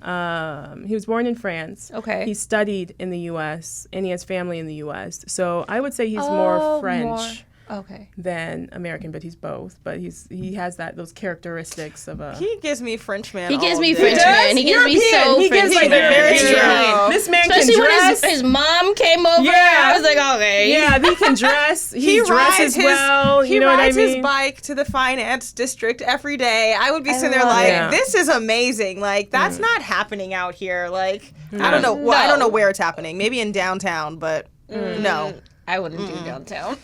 France. Okay. He studied in the U.S. and he has family in the U.S. So I would say he's more French Okay. than American, but he's both. But he has those characteristics of a. He gives me French man. He gives all me day. French man. He gives me so He gives French like man. very European. true. This man Especially can when dress. his mom came over. Yeah. I was like, okay. Yeah, he can dress. He He rides dresses well. He You know what I rides his mean? bike to the finance district every day. I would be sitting there love like, it. this is amazing. Like that's not happening out here. Like I don't know. Well, I don't know where it's happening. Maybe in downtown, but no, I wouldn't do downtown.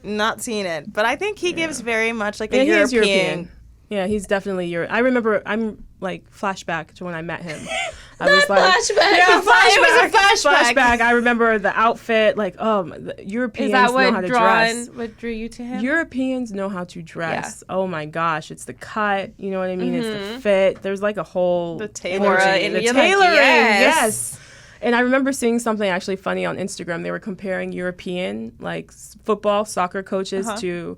not seeing it. But I think he gives very much like Yeah, a he is European. European. Yeah, he's definitely European. I remember, I'm like flashback to when I met him. I was like, Flashback. yeah, It was a flashback. flashback. I remember the outfit. Like, the Europeans Is that know how what to dress. drew you to him? Europeans know how to dress. Oh my gosh, it's the cut. You know what I mean? It's the fit. There's like a whole The tailoring. energy. The You're like, tailoring. yes. And I remember seeing something actually funny on Instagram. They were comparing European like football, soccer coaches to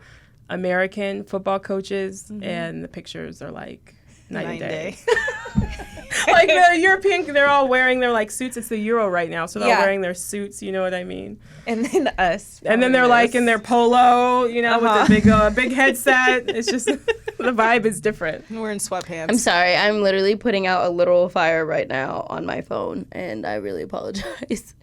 American football coaches, and the pictures are like night and day. Like the European, they're all wearing their like suits. It's the Euro right now, so they're all Yeah. wearing their suits. You know what I mean? And then us. And then they're like in their polo, you know, with their big headset. It's just the vibe is different. We're in sweatpants. I'm sorry. I'm literally putting out a literal fire right now on my phone, and I really apologize.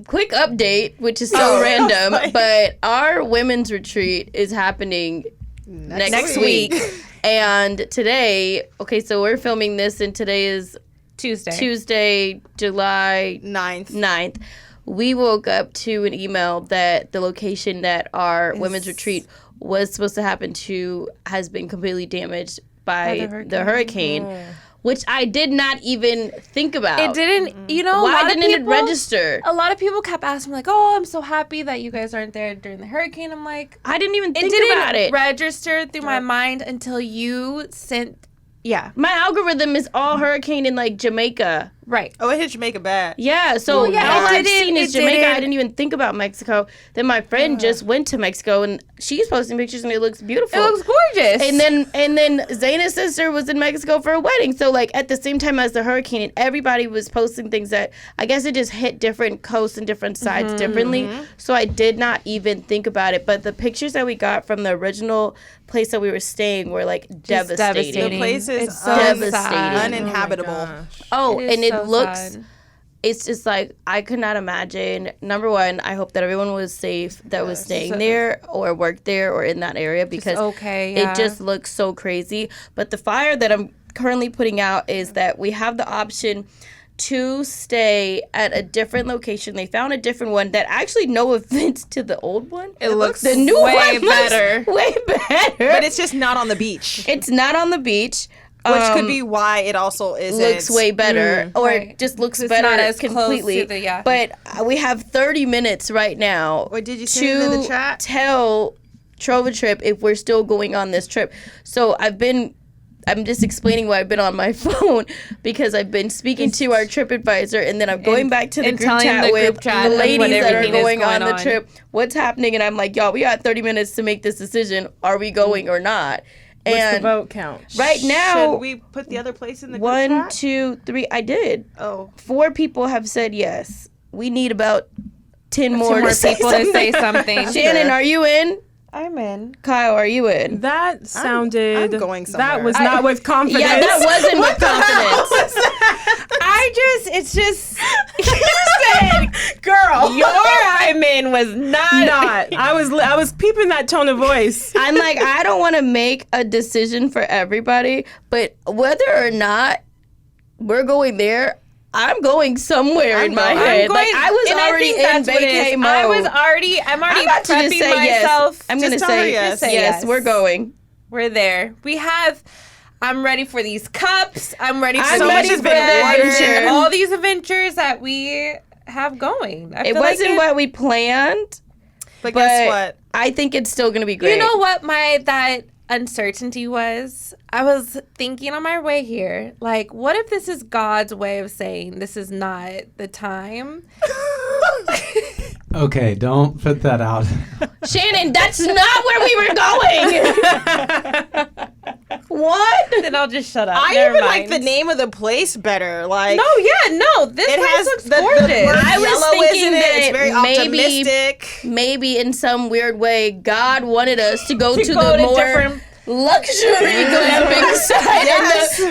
Quick update, which is so random, but our women's retreat is happening next week. And today, okay, so we're filming this, and today is Tuesday, July 9th. We woke up to an email that the location that our women's retreat was supposed to happen to has been completely damaged by the hurricane, which I did not even think about. It didn't, you know, Why didn't it register? A lot of people kept asking me, like, oh, I'm so happy that you guys aren't there during the hurricane. I'm like, I didn't even think it didn't about it. register through my mind until you sent, My algorithm is all hurricane in like Jamaica. right. Oh, it hit Jamaica bad. Yeah, so Well, yeah, all it I've didn't- seen is it Jamaica. didn't- I didn't even think about Mexico. Then my friend just went to Mexico and she's posting pictures and it looks beautiful. It looks gorgeous. And then Zaina's sister was in Mexico for a wedding. So like at the same time as the hurricane, and everybody was posting things that I guess it just hit different coasts and different sides differently. So I did not even think about it. But the pictures that we got from the original place that we were staying were like devastating. The place is It's so devastating. sad. uninhabitable. Oh, It is and it so looks. sad. It's just like I could not imagine. Number one, I hope that everyone was safe that was staying there or worked there or in that area because yeah. it just looks so crazy. But the fire that I'm currently putting out is that we have the option to stay at a different location. They found a different one that actually, no offense to the old one, It looks the new way one better. looks way better. But it's just not on the beach, It's not on the beach. which could be why it also isn't. Looks way better, or Right. just looks It's better not as close completely. to the- yeah. But we have 30 minutes right now. Wait, did you send it in the chat? Tell Trova Trip if we're still going on this trip. So I'm just explaining why I've been on my phone because I've been speaking to our trip advisor and then I'm going back to the and group telling chat the with group chat the of ladies what that are everything is going on going the on. trip. What's happening? And I'm like, y'all, we got 30 minutes to make this decision. Are we going or not? What's the And vote count? right now, Should we put the other place in the group 1, chat? 2, 3. I did. Oh, 4 people have said yes. We need about 10 more, more to say people to something. say something. Shannon, are you in? I'm in. Kyle, are you in? That sounded. I'm going somewhere. That was not with confidence. Yeah, that wasn't with confidence. It's just, you said, Girl. your I'm in was not. I was peeping that tone of voice. I'm like, I don't want to make a decision for everybody, but whether or not we're going there, I'm going somewhere in my head. Like I was already in vacay mode. I'm already about to just prepping say yes. myself. I'm gonna Just tell her say yes. yes. We're going. We're there. I'm ready for these cups. I'm ready for I'm so ready much for that adventure. all these adventures that we have going. It wasn't what we planned, But guess what? I think it's still gonna be great. You know what that uncertainty was? I was thinking on my way here, like, what if this is God's way of saying this is not the time? Okay, don't put that out. Shannon, that's not where we were going. What? Then I'll just shut up. I Never even mind. like the name of the place better. Like This it place has looks the gorgeous. word I was yellow thinking is in it. that It's very optimistic. Maybe in some weird way, God wanted us to go to go the to more different- luxury glamping side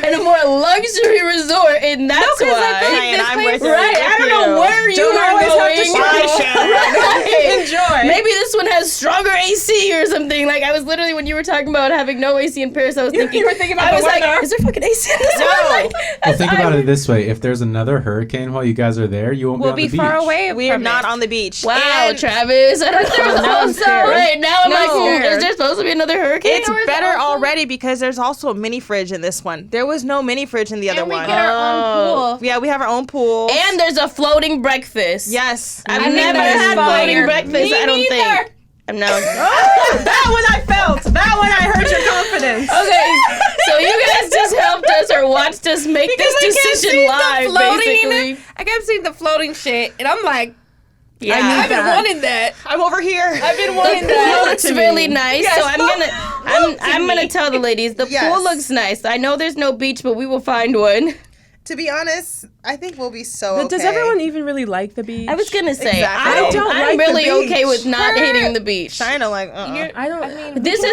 and a more luxury resort, and that's No, 'cause I why. feel like Cheyenne, this I'm place- with you. Right, I don't know where you Don't were always have to going. try, Shannon. Right. Enjoy. Maybe this one has stronger AC or something. Like I was literally when you were talking about having no AC in Paris, I was thinking. you were thinking about I the was like, weather. is there fucking AC in this No. one? Like, Well, think about it this way: if there's another hurricane while you guys are there, you won't We'll be be on the far beach. away We are from not it. on the beach. wow, And Travis. I don't know. now I'm scared. Right now, I'm like, scared. is there supposed to be another hurricane? it's or is it better also- already because there's also a mini fridge in this one. There was no mini fridge in the other And we one. get our own pool. Yeah, we have our own pool. And there's a floating breakfast. yes. I've think never that is had fire. floating breakfast. Me I don't neither. think. I'm now. That one I felt. That one I heard your confidence. Okay, so you guys just helped us or watched us make this decision live, basically. I kept seeing the floating shit, and I'm like, Yeah, I've been wanting that. I'm over here. I've been The wanting pool that. looks really nice, so I'm gonna tell the ladies the Yes. pool looks nice. I know there's no beach, but we will find one. To be honest, I think we'll be so But okay. does everyone even really like the beach? I was gonna say Exactly. I don't I'm like the really okay beach. with not hating the beach. China like I don't. This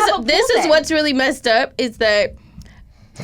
is what's really messed up is that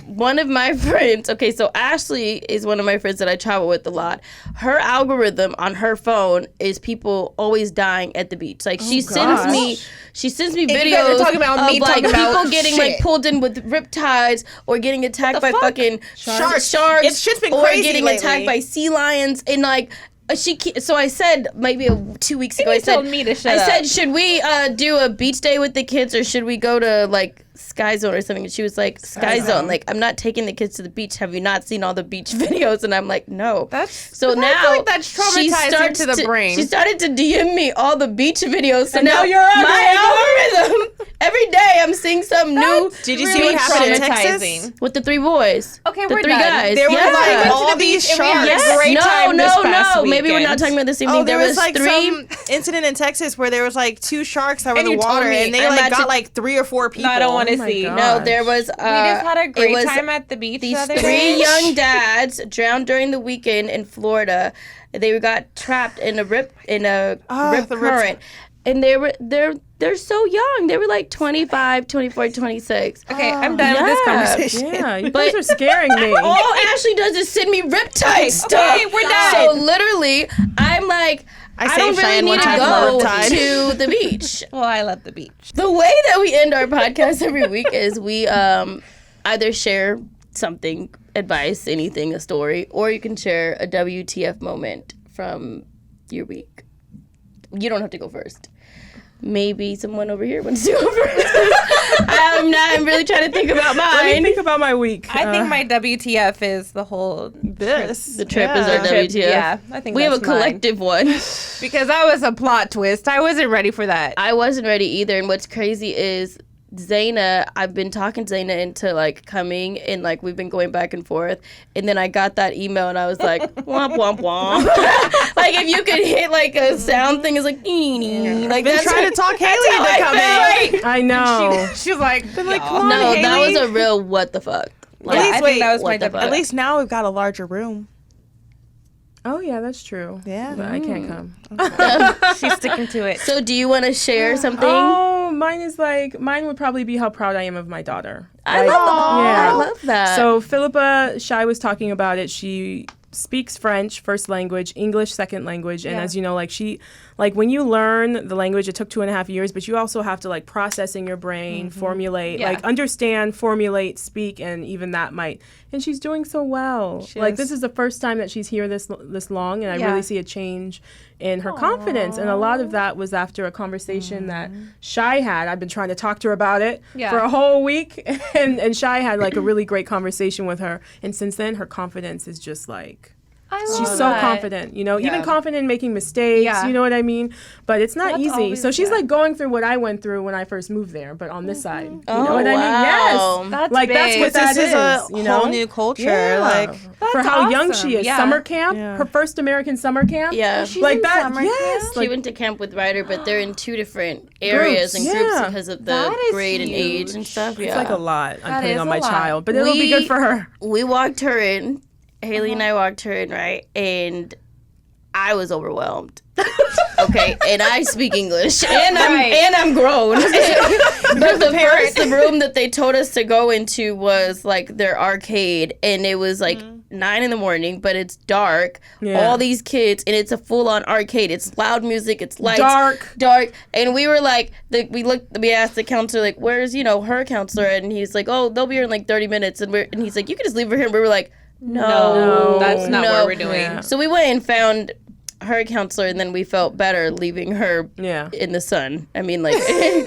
one of my friends, okay, so Ashley is one of my friends that I travel with a lot. Her algorithm on her phone is people always dying at the beach. Like she sends me you guys are videos talking about of me like talking about people getting like shit. pulled in with riptides or getting attacked by fucking Sharks. sharks It's shit's been or crazy getting lately. attacked by sea lions and like so I said maybe 2 weeks ago. you I said told me to shut I up. said should we do a beach day with the kids or should we go to like Sky Zone or something? And she was like Sky Zone. Like I'm not taking the kids to the beach. Have you not seen all the beach videos? And I'm like no. I So feel now like that's she traumatizing starts to the brain. She started to DM me all the beach videos. So And now now you're my algorithm every day I'm seeing some new. Did you see really what happened in traumatizing. Texas? With the 3 boys. Okay, the we're 3 done. guys. There were yeah. like to all the beach these and we had sharks. a great time this past Maybe we're not weekend. talking about the same thing. Oh, there was like 3. some incident in Texas where there was like 2 sharks that were in And the you told water, me. and they I'm like about got to- like 3 or 4 people. No, I don't want to my see. God. No, there was. We just had a it great was time at the beach. These the other 3 day. young dads drowned during the weekend in Florida. They got trapped in a rip the rip- current, and they're so young. They were like 25, 24, 26. Okay, I'm done with this Yeah. conversation. Yeah, you guys are scaring me. All Ashley does is send me riptide stuff. okay, we're done. So literally, I'm like, I I don't saved really Cheyenne need one to time go from a riptide. to the beach. Well, I love the beach. The way that we end our podcast every week is we either share something, advice, anything, a story, or you can share a WTF moment from your week. You don't have to go first. Maybe someone over here wants to go first. I'm really trying to think about Let me mine. think about my week. I think my WTF is the whole This. The trip is our trip. WTF. Yeah, I think we have a that's mine. collective one. Because that was a plot twist. I wasn't ready for that. I wasn't ready either. And what's crazy is Zaina, I've been talking Zaina into like coming and like we've been going back and forth. And then I got that email and I was like, womp, womp, womp. Like if you could hit like a sound thing, it's like, like Been that's trying to talk Haley how into I coming. felt. I know. She was like, Been like, come on, No, Haley. that was a real what the fuck. Like, I least think wait, that was my what the WTF. fuck? At least now we've got a larger room. Oh yeah, that's true. Yeah. But I can't come. she's sticking to it. So do you want to share something? mine would probably be how proud I am of my daughter. I love that. So Philippa, Shy was talking about it. She speaks French, first language, English, second language. And as you know, like when you learn the language, it took 2.5 years, but you also have to like process in your brain, formulate, like understand, formulate, speak, and even that might. And she's doing so well. This is the first time that she's here this long, and I really see a change in her confidence. And a lot of that was after a conversation that Shy had. I've been trying to talk to her about it for a whole week, and Shy had like a really great conversation with her. And since then, her confidence is just like, she's so confident, even confident in making mistakes, you know what I mean? But it's not easy. So she's like going through what I went through when I first moved there, but on this side. You know what I mean? Yes. That's like big. that's what This is a whole know? new culture. Yeah. Like for how young she is. Yeah. Summer camp, her first American summer camp. Yeah. She's like in that. summer Yes. camp? She Like, went to camp with Ryder, but they're in 2 different areas and groups because of the That is grade and age and huge. stuff. it's like a lot I'm putting is on a my lot. child, but it'll be good for her. We walked her in. Haley and I walked her in, right? And I was overwhelmed. Okay, and I speak English, and I'm grown. But the first room that they told us to go into was like their arcade, and it was like 9 a.m, but it's dark. Yeah. All these kids, and it's a full-on arcade. It's loud music. It's lights. Dark. And we were like, we asked the counselor like, where's her counselor? And he's like, oh, they'll be here in like 30 minutes. And he's like, you can just leave her here. And we were like, no, that's not what we're doing. Yeah. So we went and found her counselor, and then we felt better leaving her in the sun. I mean, like,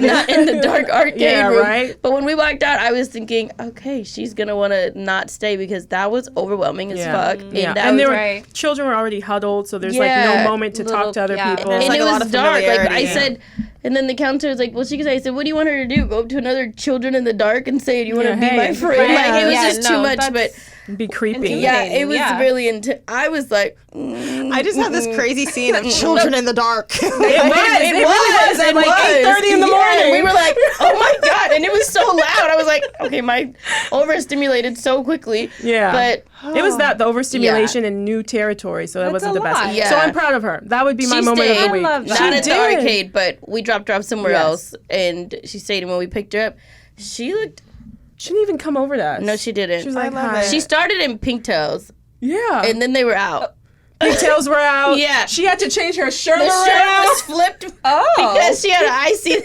not in the dark arcade room. Right? But when we walked out, I was thinking, okay, she's going to want to not stay because that was overwhelming as fuck. Yeah. And there Right. were children were already huddled, so there's like no moment to talk to other people. There's and like it a lot was of dark. Like I familiarity. said, and then the counselor was like, well, she could say, I said, what do you want her to do? Go up to another children in the dark and say, do you want to be my friend? Like, it was just too much, but... Be creepy. Yeah, it was really intense. I was like, I just have this crazy scene of children in the dark. It was at like 8:30 in the morning. We were like, oh my God. And it was so loud. I was like, okay, my overstimulated so quickly. Yeah. But it was the overstimulation in new territory, so that wasn't the best. lot. Yeah. So I'm proud of her. That would be my she moment stayed. of the week. I love that. Not at the did. arcade, but we dropped her off somewhere Yes. else. And she stayed. And when we picked her up, she looked... She didn't even come over to us. No, she didn't. She was like, love hi. it. She started in pigtails, Yeah. and then they were out. Pigtails were out. Yeah. She had to change her shirt The around. shirt was flipped because she had an icy.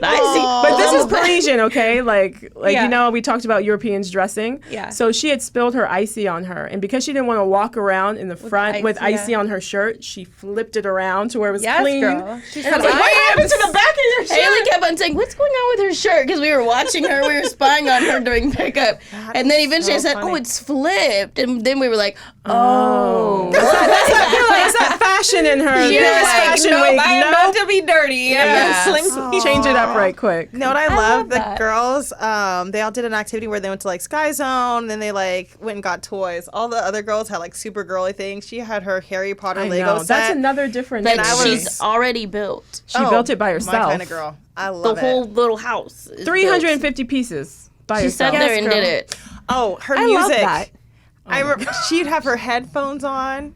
But this is Parisian, okay? Like Yeah. you know, we talked about Europeans dressing. Yeah. So she had spilled her icy on her, and because she didn't want to walk around in the front with icy on her shirt, she flipped it around to where it was Yes, clean. girl. She said, "What happened to the back of your shirt?" Haley kept on saying, "What's going on with her shirt?" Because we were watching her, we were spying on her during pickup, and then eventually I said, "Oh, it's flipped," and then we were like, "Oh." It's that fashion in her. Yeah. Paris Like, fashion Nope, week. I am about to be dirty. Yeah. Change it up right quick. You know what I love? The that. girls, they all did an activity where they went to like Sky Zone, then they like went and got toys. All the other girls had like super girly things. She had her Harry Potter I Lego know. set. That's another difference. That I was- she's already built. She built it by herself. My kind of girl. I The love whole it. little house. is 350 pieces by built. She sat herself. there and girl. did it. Oh, her I music. love that. I remember she'd have her headphones on,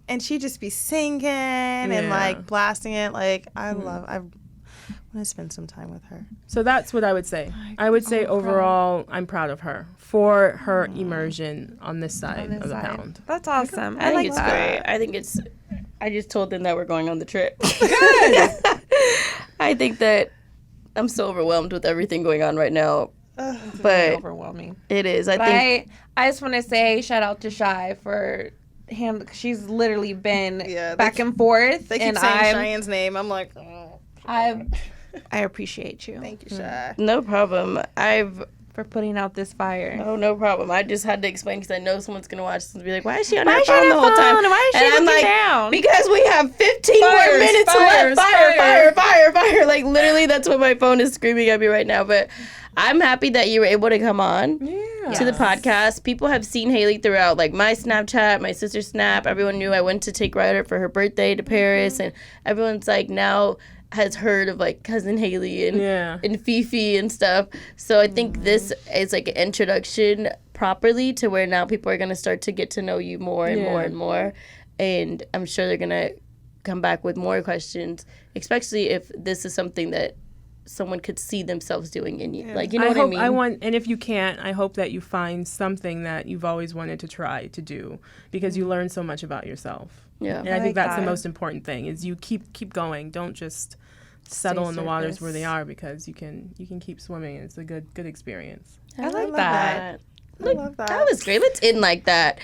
and she'd just be singing and Yeah. like blasting it. Like I want to spend some time with her. So that's what I would say. I would say overall, I'm proud of her for her immersion on this side of the pound. That's awesome. I think like it's that. great. I think it's. I just told them that we're going on the trip. I think that I'm so overwhelmed with everything going on right now, but Overwhelming. it is. I But think I just want to say shout out to Shy for him. She's literally been back and forth, They keep and saying Cheyenne's name. I'm like, oh, I appreciate you. thank you, Shy. no problem. For putting out this fire. Oh, no problem. I just had to explain because I know someone's gonna watch this and be like, "Why is she on her Why is she phone on the her whole time?" phone? Why is she and I'm looking like, down? because we have 15 more Fires, minutes fires, left. Fire. Like literally, that's what my phone is screaming at me right now. But I'm happy that you were able to come on to the podcast. People have seen Haley throughout, like my Snapchat, my sister's Snap. Everyone knew I went to take Ryder for her birthday to Paris, and everyone's like now has heard of like cousin Haley and Fifi and stuff. So I think this is like an introduction properly to where now people are gonna start to get to know you more and more and more. And I'm sure they're gonna come back with more questions, especially if this is something that someone could see themselves doing in you. Like, you know what hope, I mean? And if you can't, I hope that you find something that you've always wanted to try to do, because you learn so much about yourself. Yeah. And I think like that's that. the most important thing, is you keep going. Don't just settle in the waters where they are, because you can keep swimming, and it's a good experience. I love like that. that. I love that. That was great. Let's end like that.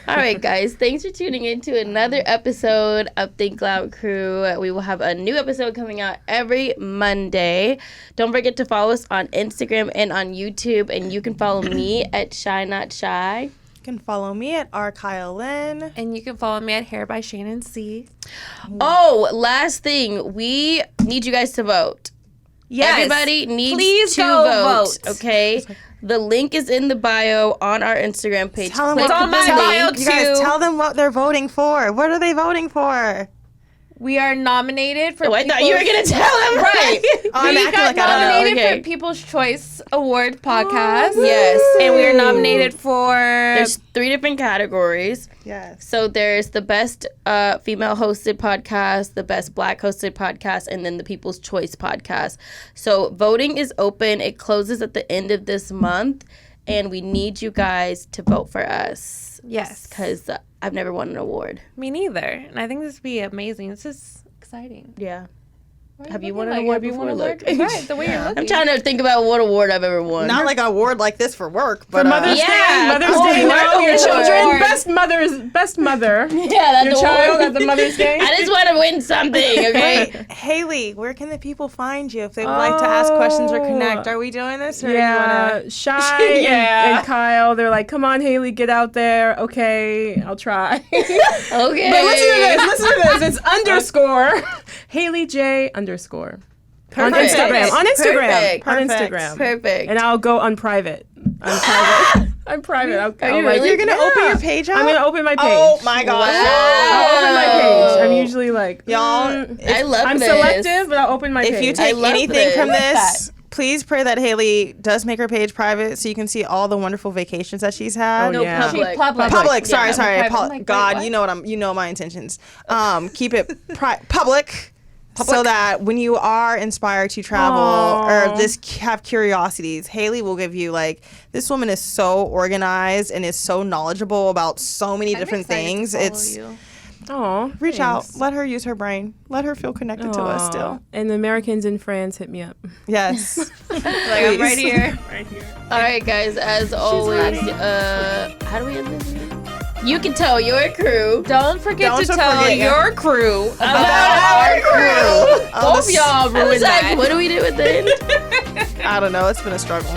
All right, guys. Thanks for tuning in to another episode of Think Loud Crew. We will have a new episode coming out every Monday. Don't forget to follow us on Instagram and on YouTube. And you can follow me at Shy Not Shy. You can follow me at RKylin. And you can follow me at Hair by Shanan C. Oh, last thing. We need you guys to vote. Yes. Everybody needs Please to go vote. vote. Okay? The link is in the bio on our Instagram page. Tell them Click It's on the my link. bio You guys too. tell them what they're voting for. What are they voting for? We are nominated for. Oh, I thought you were going to tell them. Right. Oh, I'm We acting got like I don't know. nominated Okay. for People's Choice Award podcast. Yes. And we are nominated for. There's 3 different categories. Yes. So there's the best female hosted podcast, the best black hosted podcast, and then the People's Choice podcast. So voting is open. It closes at the end of this month, and we need you guys to vote for us. Yes. Because I've never won an award. Me neither. And I think this would be amazing. This is exciting. Yeah. Why are Have you you won looking an like- award have you before? won an Look. award? Right, the way you're looking. I'm trying to think about what award I've ever won. Not like an award like this for work, but For Mother's Yeah. Day, Mother's Oh, Day, Award. no, your children, Award. best mother, yeah, that's your the child award. at the Mother's Day. I just want to win something, okay? Wait, Haley, where can the people find you if they would like to ask questions or connect? Are we doing this? Or Yeah, you wanna... Shy and Kyle, they're like, come on, Haley, get out there. Okay, I'll try. Okay. But listen to this. It's underscore Haley J underscore. On Perfect. Instagram. On Instagram. Perfect. On Perfect. Instagram. Perfect. And I'll go unprivate. I'm private. I'm private. Are you like, really? You're gonna open your page up? I'm gonna open my page. Oh my gosh. I'll open my page. I'm usually like, Y'all, I love I'm this. selective, but I'll open my If page. you take love anything this. from I love this, please pray that Haley does make her page private so you can see all the wonderful vacations that she's had. Oh, No, yeah. public. Public. Sorry. private. I'm like, God, wait, you know you know my intentions. Keep it public. So that when you are inspired to travel or have curiosities, Haley will give you this woman is so organized and is so knowledgeable about so many different things. It's Oh, reach out, let her use her brain, let her feel connected to us still. And the Americans in France hit me up. Yes. I'm right here. All right, guys. As always, how do we end this? You can tell your crew. Don't forget Don't to tell forget. your crew About our crew. Oh, Both y'all I was ruined like, that. what do we do at the end? I don't know. It's been a struggle.